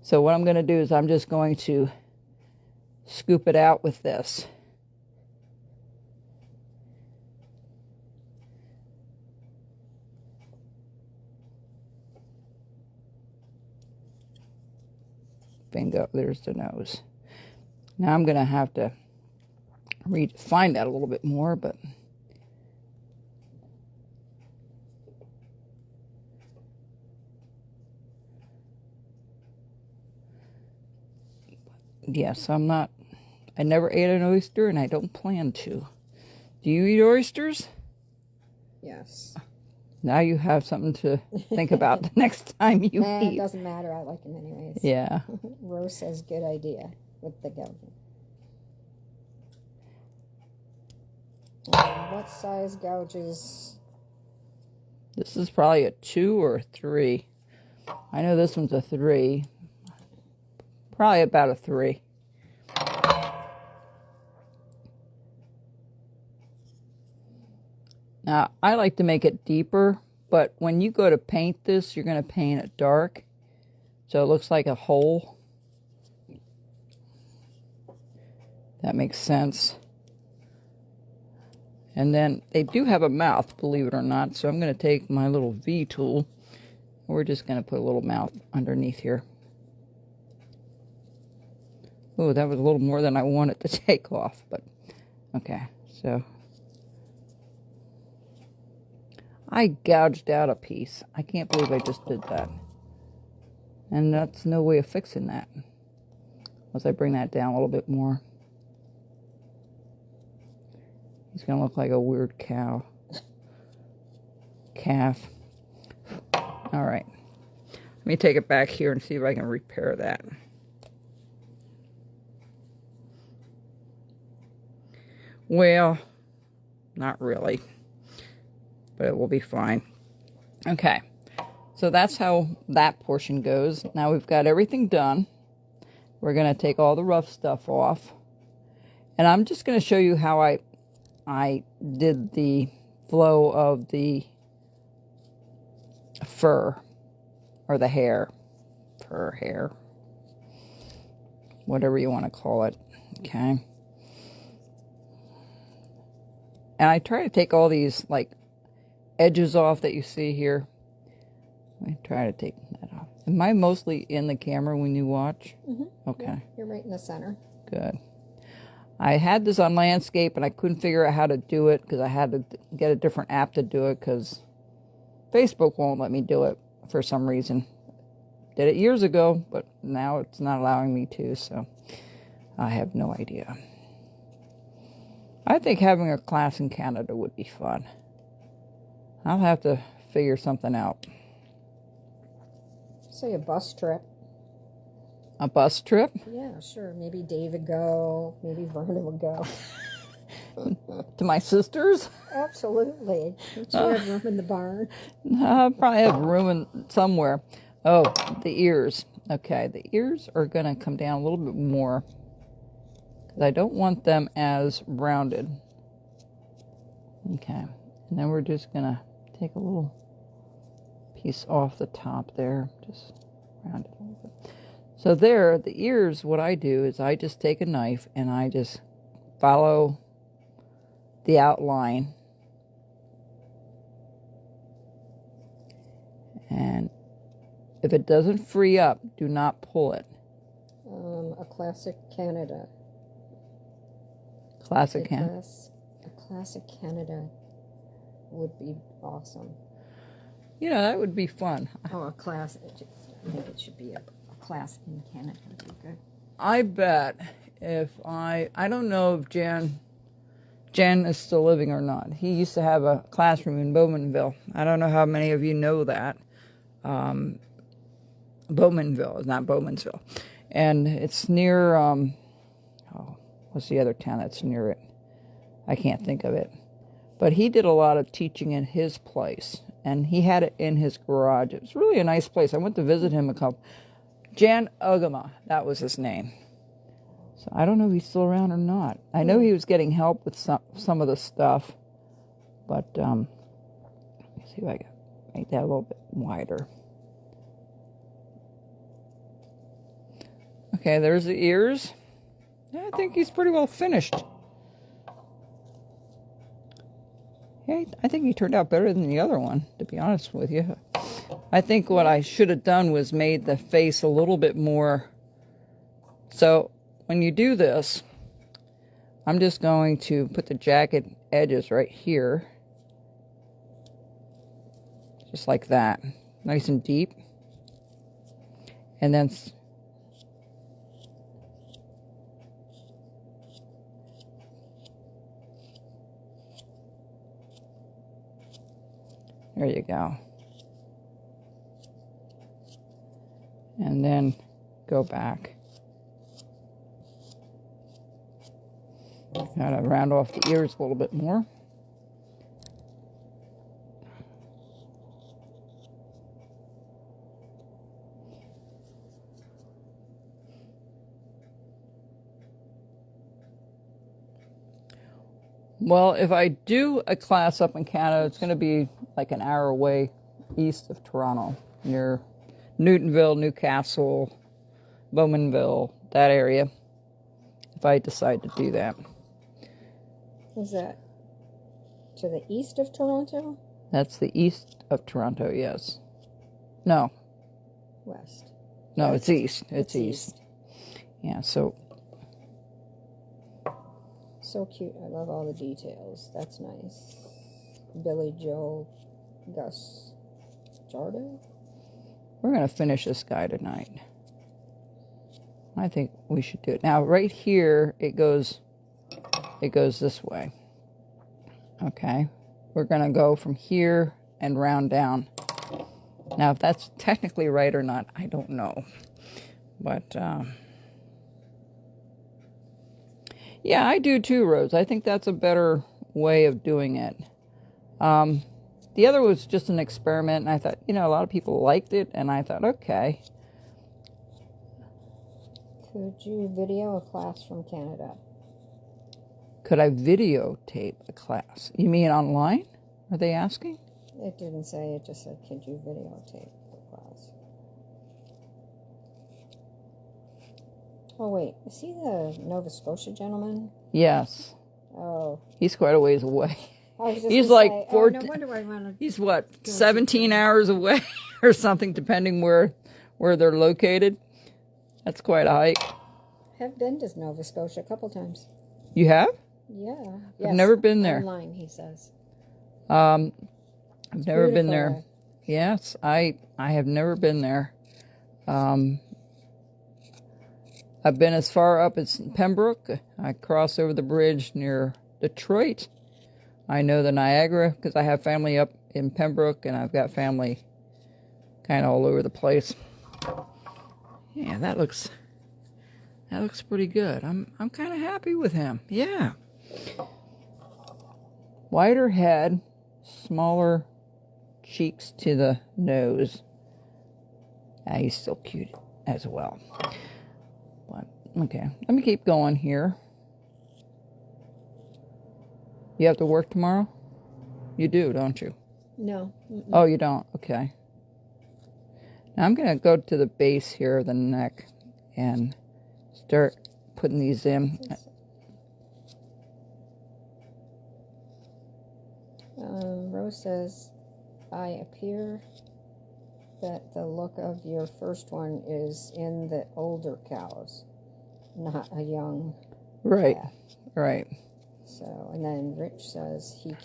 So what I'm going to do is I'm just going to scoop it out with this. Bingo, there's the nose. Now I'm going to have to redefine that a little bit more, but... Yes, I never ate an oyster, and I don't plan to. Do you eat oysters? Yes. Now you have something to think about the next time you eat. It doesn't matter. I like them anyways. Yeah. Rose says good idea with the gouging. What size gouges? This is probably a 2 or a 3. I know this one's a 3. Probably about a 3. Now, I like to make it deeper, but when you go to paint this, you're going to paint it dark, so it looks like a hole. That makes sense. And then they do have a mouth, believe it or not, so I'm going to take my little V tool. We're just going to put a little mouth underneath here. Oh, that was a little more than I wanted to take off, but okay, so I gouged out a piece. I can't believe I just did that. And that's no way of fixing that. Unless I bring that down a little bit more. He's going to look like a weird cow. Calf. All right. Let me take it back here and see if I can repair that. Well, not really. But it will be fine. Okay. So that's how that portion goes. Now we've got everything done. We're going to take all the rough stuff off. And I'm just going to show you how I did the flow of the fur or the hair. Fur, hair. Whatever you want to call it. Okay. And I try to take all these like edges off that you see here. I try to take that off. Am I mostly in the camera when you watch? Mm-hmm. Okay. Yeah, you're right in the center. Good. I had this on landscape and I couldn't figure out how to do it because I had to get a different app to do it because Facebook won't let me do it for some reason. Did it years ago, but now it's not allowing me to, so I have no idea. I think having a class in Canada would be fun. I'll have to figure something out. Say a bus trip. A bus trip? Yeah, sure. Maybe Dave would go. Maybe Vernon would go. To my sister's? Absolutely. Don't you have room in the barn? I probably have room in somewhere. Oh, the ears. Okay, the ears are going to come down a little bit more because I don't want them as rounded. Okay, and then we're just going to take a little piece off the top there. Just round it a little bit. So there, the ears, what I do is I just take a knife and I just follow the outline. And if it doesn't free up, do not pull it. A classic Canada. Classic Canada? A classic Canada would be awesome. You know, that would be fun. Oh, a class. I think it should be a class in Canada would be good. I bet if I don't know if Jan is still living or not. He used to have a classroom in Bowmanville. I don't know how many of you know that. Bowmanville is not Bowmansville. And it's near, what's the other town that's near it? I can't think of it. But he did a lot of teaching in his place. And he had it in his garage. It was really a nice place. I went to visit him a couple. Jan Ugama, that was his name. So I don't know if he's still around or not. I know he was getting help with some of the stuff. But, let me see if I can make that a little bit wider. Okay, there's the ears. Yeah, I think he's pretty well finished. Yeah, I think he turned out better than the other one, to be honest with you. I think what I should have done was made the face a little bit more. So when you do this, I'm just going to put the jagged edges right here. Just like that. Nice and deep. And then there you go. And then go back. Gotta round off the ears a little bit more. Well, if I do a class up in Canada, it's going to be like an hour away east of Toronto, near Newtonville, Newcastle, Bowmanville, that area, if I decide to do that. Is that to the east of Toronto? That's the east of Toronto, yes. No. West. No, West. it's east. It's east. Yeah, so. So cute. I love all the details. That's nice. Billy Joel Gus Jardo. We're going to finish this guy tonight. I think we should do it. Now, right here, it goes this way. Okay. We're going to go from here and round down. Now, if that's technically right or not, I don't know. But, yeah, I do too, Rose. I think that's a better way of doing it. The other was just an experiment, and I thought, a lot of people liked it, and I thought, okay. Could you video a class from Canada? Could I videotape a class? You mean online? Are they asking? It didn't say, it just said, could you videotape the class? Oh, wait. Is he the Nova Scotia gentleman? Yes. Oh. He's quite a ways away. He's like say, 14. No wonder I want to. He's what, 17 hours away or something, depending where they're located. That's quite a hike. I've been to Nova Scotia a couple times. You have? Yeah. I've never been there. Online, he says. I've never been there. There. Yes, I have never been there. I've been as far up as Pembroke. I cross over the bridge near Detroit. I know the Niagara because I have family up in Pembroke, and I've got family kind of all over the place. Yeah, that looks pretty good. I'm kind of happy with him. Yeah. Wider head, smaller cheeks to the nose. He's still cute as well. But, okay, let me keep going here. You have to work tomorrow? You do, don't you? No. Mm-mm. Oh, you don't? Okay. Now I'm going to go to the base here of the neck and start putting these in. Rose says, I appear that the look of your first one is in the older cows, not a young Right, calf. right. So, and then Rich says he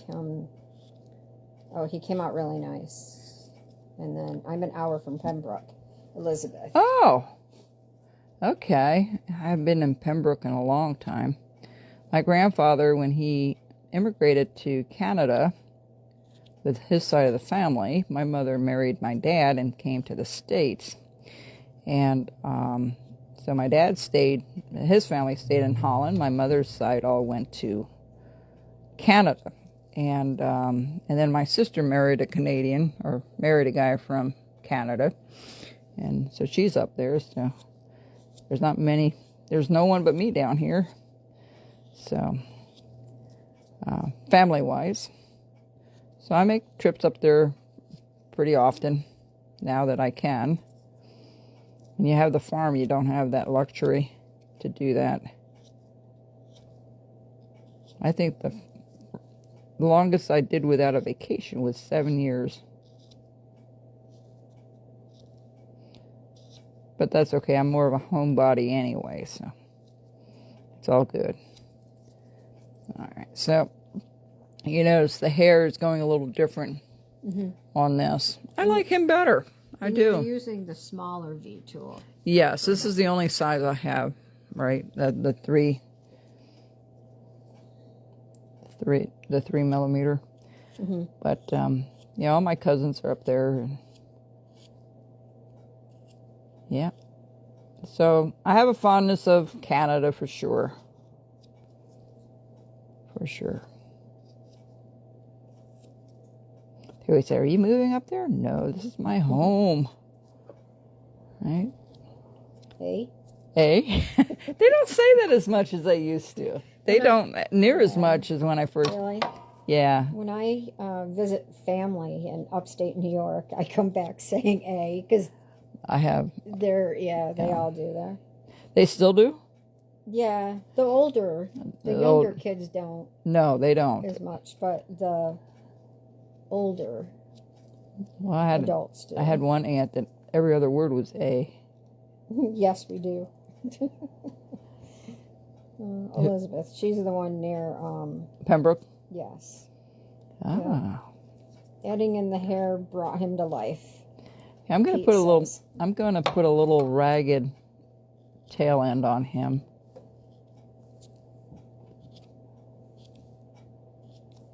came out really nice. And then I'm an hour from Pembroke, Elizabeth. Oh, okay. I haven't been in Pembroke in a long time. My grandfather, when he immigrated to Canada with his side of the family, my mother married my dad and came to the States. And so my dad his family stayed in Holland. My mother's side all went to Canada. And then my sister married a Canadian, or married a guy from Canada. And so she's up there. So there's no one but me down here. So, family-wise. So I make trips up there pretty often now that I can. When you have the farm, you don't have that luxury to do that. I think the longest I did without a vacation was 7 years. But that's okay. I'm more of a homebody anyway, so it's all good. All right, so you notice the hair is going a little different on this. I like him better. I do. You're using the smaller V tool. Yes, this is the only size I have, right? The 3 millimeter. But all my cousins are up there. And yeah. So I have a fondness of Canada for sure. For sure. They always say, are you moving up there? No, this is my home. Right? Hey? A. They don't say that as much as they used to. They don't near as much as when I first. Really? Yeah. When I visit family in upstate New York, I come back saying A because I have. They all do that. They still do? Yeah, the younger kids don't. No, they don't. As much, but the older well, adults do. I had one aunt that every other word was A. Yes, we do. Elizabeth, she's the one near Pembroke? Yes. Ah. Yeah. Adding in the hair brought him to life. I'm going to put a little ragged tail end on him.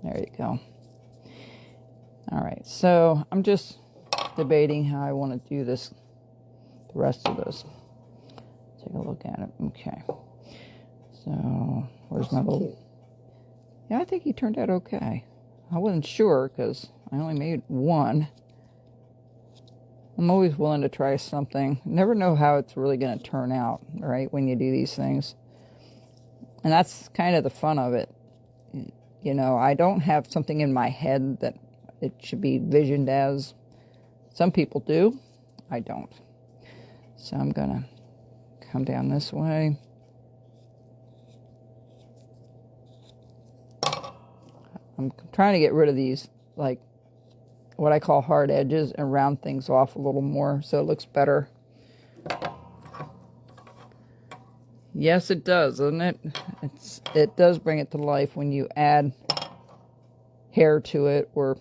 There you go. All right, so I'm just debating how I want to do this, the rest of this. Take a look at it. Okay. So, where's my little... Cute. Yeah, I think he turned out okay. I wasn't sure because I only made one. I'm always willing to try something. Never know how it's really going to turn out, right, when you do these things. And that's kind of the fun of it. You know, I don't have something in my head that it should be visioned as. Some people do. I don't. So I'm going to come down this way. I'm trying to get rid of these, like, what I call hard edges and round things off a little more so it looks better. Yes, it does, doesn't it? It does bring it to life when you add hair to it or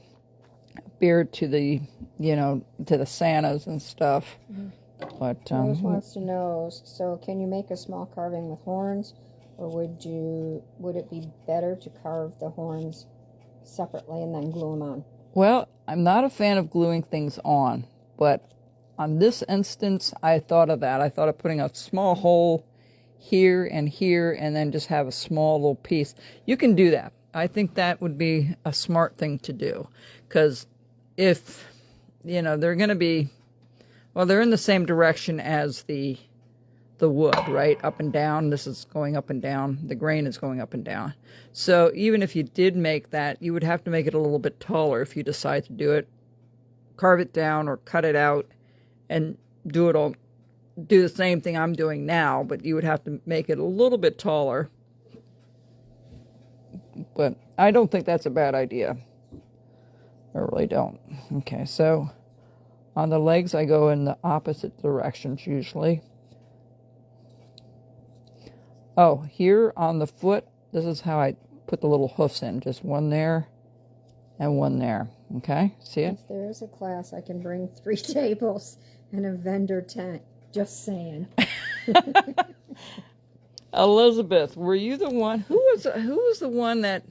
beard to the, to the Santas and stuff. Mm-hmm. But Rose wants to know, so can you make a small carving with horns, or would it be better to carve the horns separately and then glue them on? Well, I'm not a fan of gluing things on, but on this instance, I thought of that. I thought of putting a small hole here, and then just have a small little piece. You can do that. I think that would be a smart thing to do, because if, they're going to be, well, they're in the same direction as the wood, right? Up and down. This is going up and down. The grain is going up and down. So even if you did make that, you would have to make it a little bit taller if you decide to do it. Carve it down or cut it out and do the same thing I'm doing now, but you would have to make it a little bit taller. But I don't think that's a bad idea. I really don't. Okay, so on the legs, I go in the opposite directions usually. Oh, here on the foot, this is how I put the little hoofs in. Just one there and one there. Okay, see it? If there is a class, I can bring 3 tables and a vendor tent. Just saying. Elizabeth, were you the one? Who was the one that?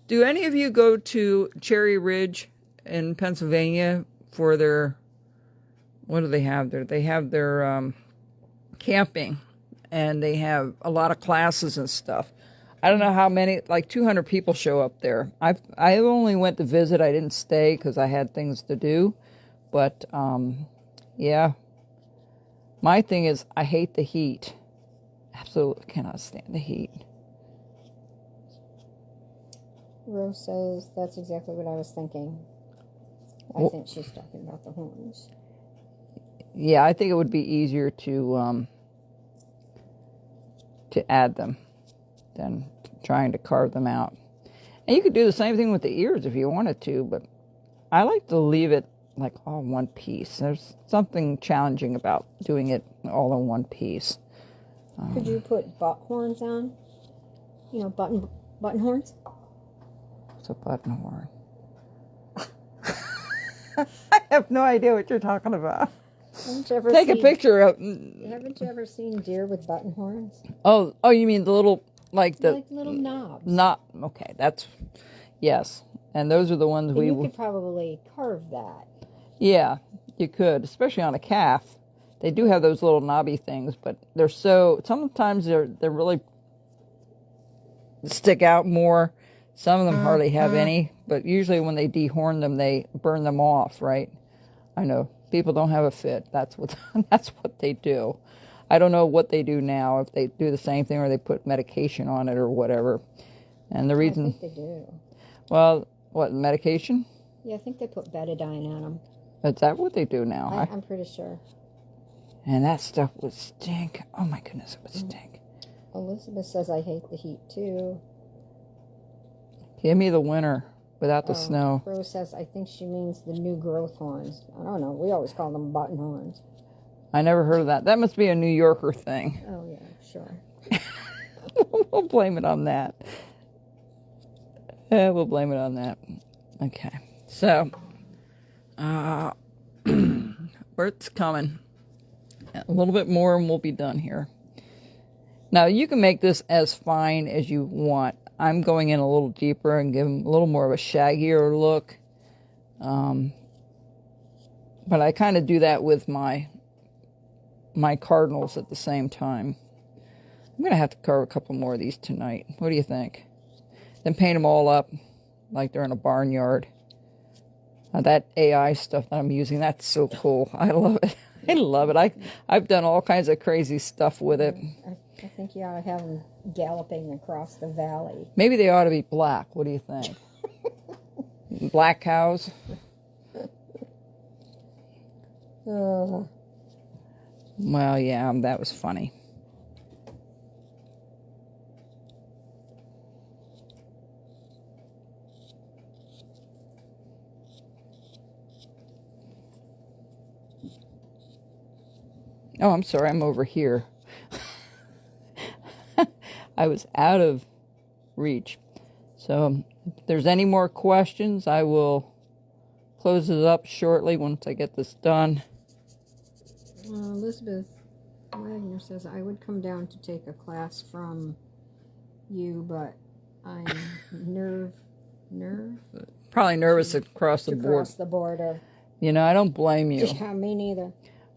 Do any of you go to Cherry Ridge in Pennsylvania for their? What do they have there? They have their camping, and they have a lot of classes and stuff. I don't know how many, like 200 people show up there. I only went to visit. I didn't stay because I had things to do. But yeah. My thing is, I hate the heat. Absolutely cannot stand the heat. Rose says that's exactly what I was thinking. I think she's talking about the horns. Yeah, I think it would be easier to add them than trying to carve them out. And you could do the same thing with the ears if you wanted to, but I like to leave it like all one piece. There's something challenging about doing it all in one piece. Could you put butt horns on? Button horns? What's a button horn? I have no idea what you're talking about. Take a picture of. Haven't you ever seen deer with button horns? Oh, you mean the little like little knobs? Okay, yes, and those are the ones you could probably carve that. Yeah, you could, especially on a calf. They do have those little knobby things, but sometimes they're really stick out more. Some of them hardly have any, but usually when they dehorn them, they burn them off, right? I know people don't have a fit. That's what they do. I don't know what they do now, if they do the same thing or they put medication on it or whatever. And the reason... I think they do. Well, what, medication? Yeah, I think they put betadine on them. Is that what they do now? I'm pretty sure. And that stuff would stink. Oh my goodness, it would stink. Elizabeth says I hate the heat too. Give me the winter without the snow. Rose says I think she means the new growth horns. I don't know. We always call them button horns. I never heard of that. That must be a New Yorker thing. Oh yeah, sure. We'll blame it on that. We'll blame it on that. Okay. So, Bert's coming. A little bit more and we'll be done here. Now, you can make this as fine as you want. I'm going in a little deeper and give them a little more of a shaggier look. But I kind of do that with my cardinals at the same time. I'm going to have to carve a couple more of these tonight. What do you think? Then paint them all up like they're in a barnyard. That AI stuff that I'm using, that's so cool. I love it. I love it. I've done all kinds of crazy stuff with it. I think you ought to have them galloping across the valley. Maybe they ought to be black. What do you think? Black cows? Well, yeah, that was funny. Oh, I'm sorry, I'm over here. I was out of reach. So, if there's any more questions, I will close it up shortly once I get this done. Elizabeth Wagner says, I would come down to take a class from you, but I'm Probably nervous to cross the border. You know, I don't blame you. Yeah, me neither.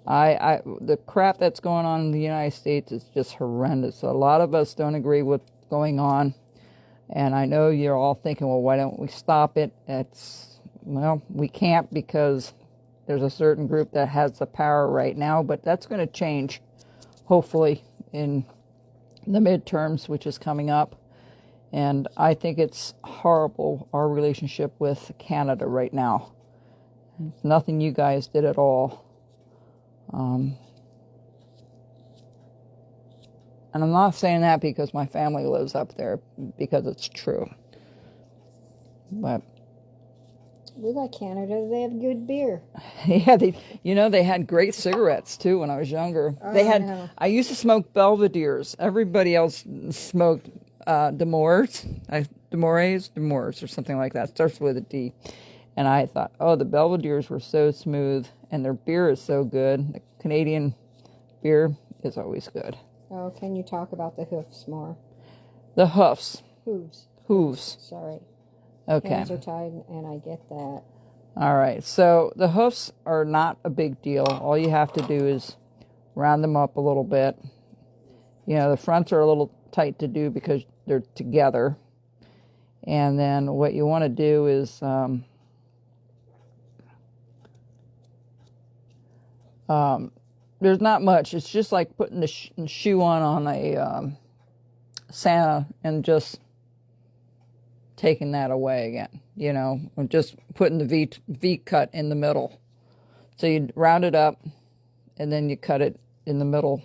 The crap that's going on in the United States is just horrendous. A lot of us don't agree with what's going on. And I know you're all thinking, well, why don't we stop it? Well, we can't because there's a certain group that has the power right now. But that's going to change, hopefully, in the midterms, which is coming up. And I think it's horrible, our relationship with Canada right now. It's nothing you guys did at all. And I'm not saying that because my family lives up there, because it's true. But we like Canada. They have good beer. Yeah, they had great cigarettes too when I was younger. I used to smoke Belvederes. Everybody else smoked Demores or something like that. It starts with a D. And I thought, oh, the Belvederes were so smooth, and their beer is so good. The Canadian beer is always good. Oh, can you talk about the hoofs more? The hoofs. Hooves. Sorry. Okay. Hands are tied, and I get that. All right. So the hoofs are not a big deal. All you have to do is round them up a little bit. You know, the fronts are a little tight to do because they're together. And then what you want to do is... there's not much. It's just like putting the shoe on a Santa and just taking that away again, you know, or just putting the V cut in the middle. So you round it up and then you cut it in the middle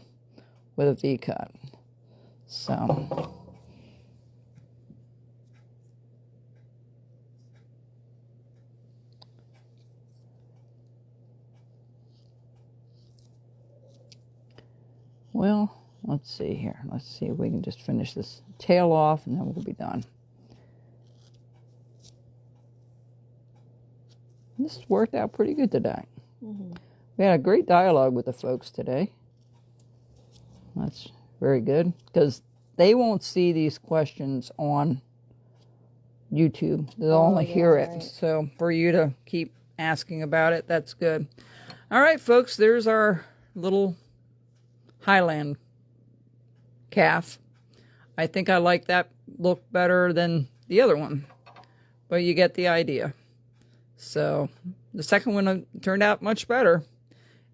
with a V cut. So... Well, let's see here. Let's see if we can just finish this tail off and then we'll be done. This worked out pretty good today. Mm-hmm. We had a great dialogue with the folks today. That's very good because they won't see these questions on YouTube. They'll only hear it. Right. So for you to keep asking about it, that's good. All right, folks, there's our little highland calf. I think I like that look better than the other one, but you get the idea. So the second one turned out much better,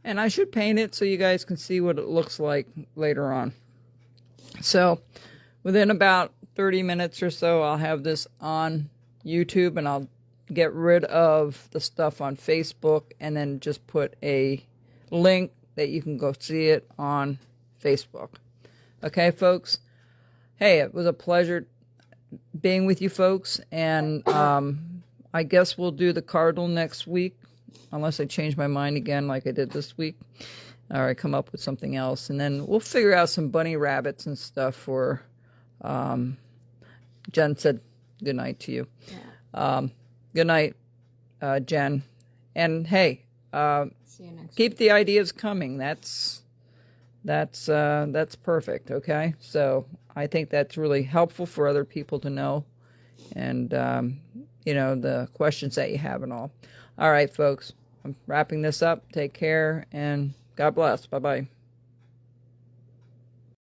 And I should paint it so you guys can see what it looks like later on. So within about 30 minutes or so, I'll have this on YouTube, and I'll get rid of the stuff on Facebook and then just put a link that you can go see it on Facebook. Okay, folks? Hey, it was a pleasure being with you folks, and I guess we'll do the cardinal next week, unless I change my mind again like I did this week, or I come up with something else, and then we'll figure out some bunny rabbits and stuff for, Jen said good night to you. Yeah. Good night, Jen. And hey, See you next keep week. the ideas coming. That's perfect. Okay. So I think that's really helpful for other people to know, and, you know, the questions that you have and all. All right, folks, I'm wrapping this up. Take care and God bless. Bye-bye.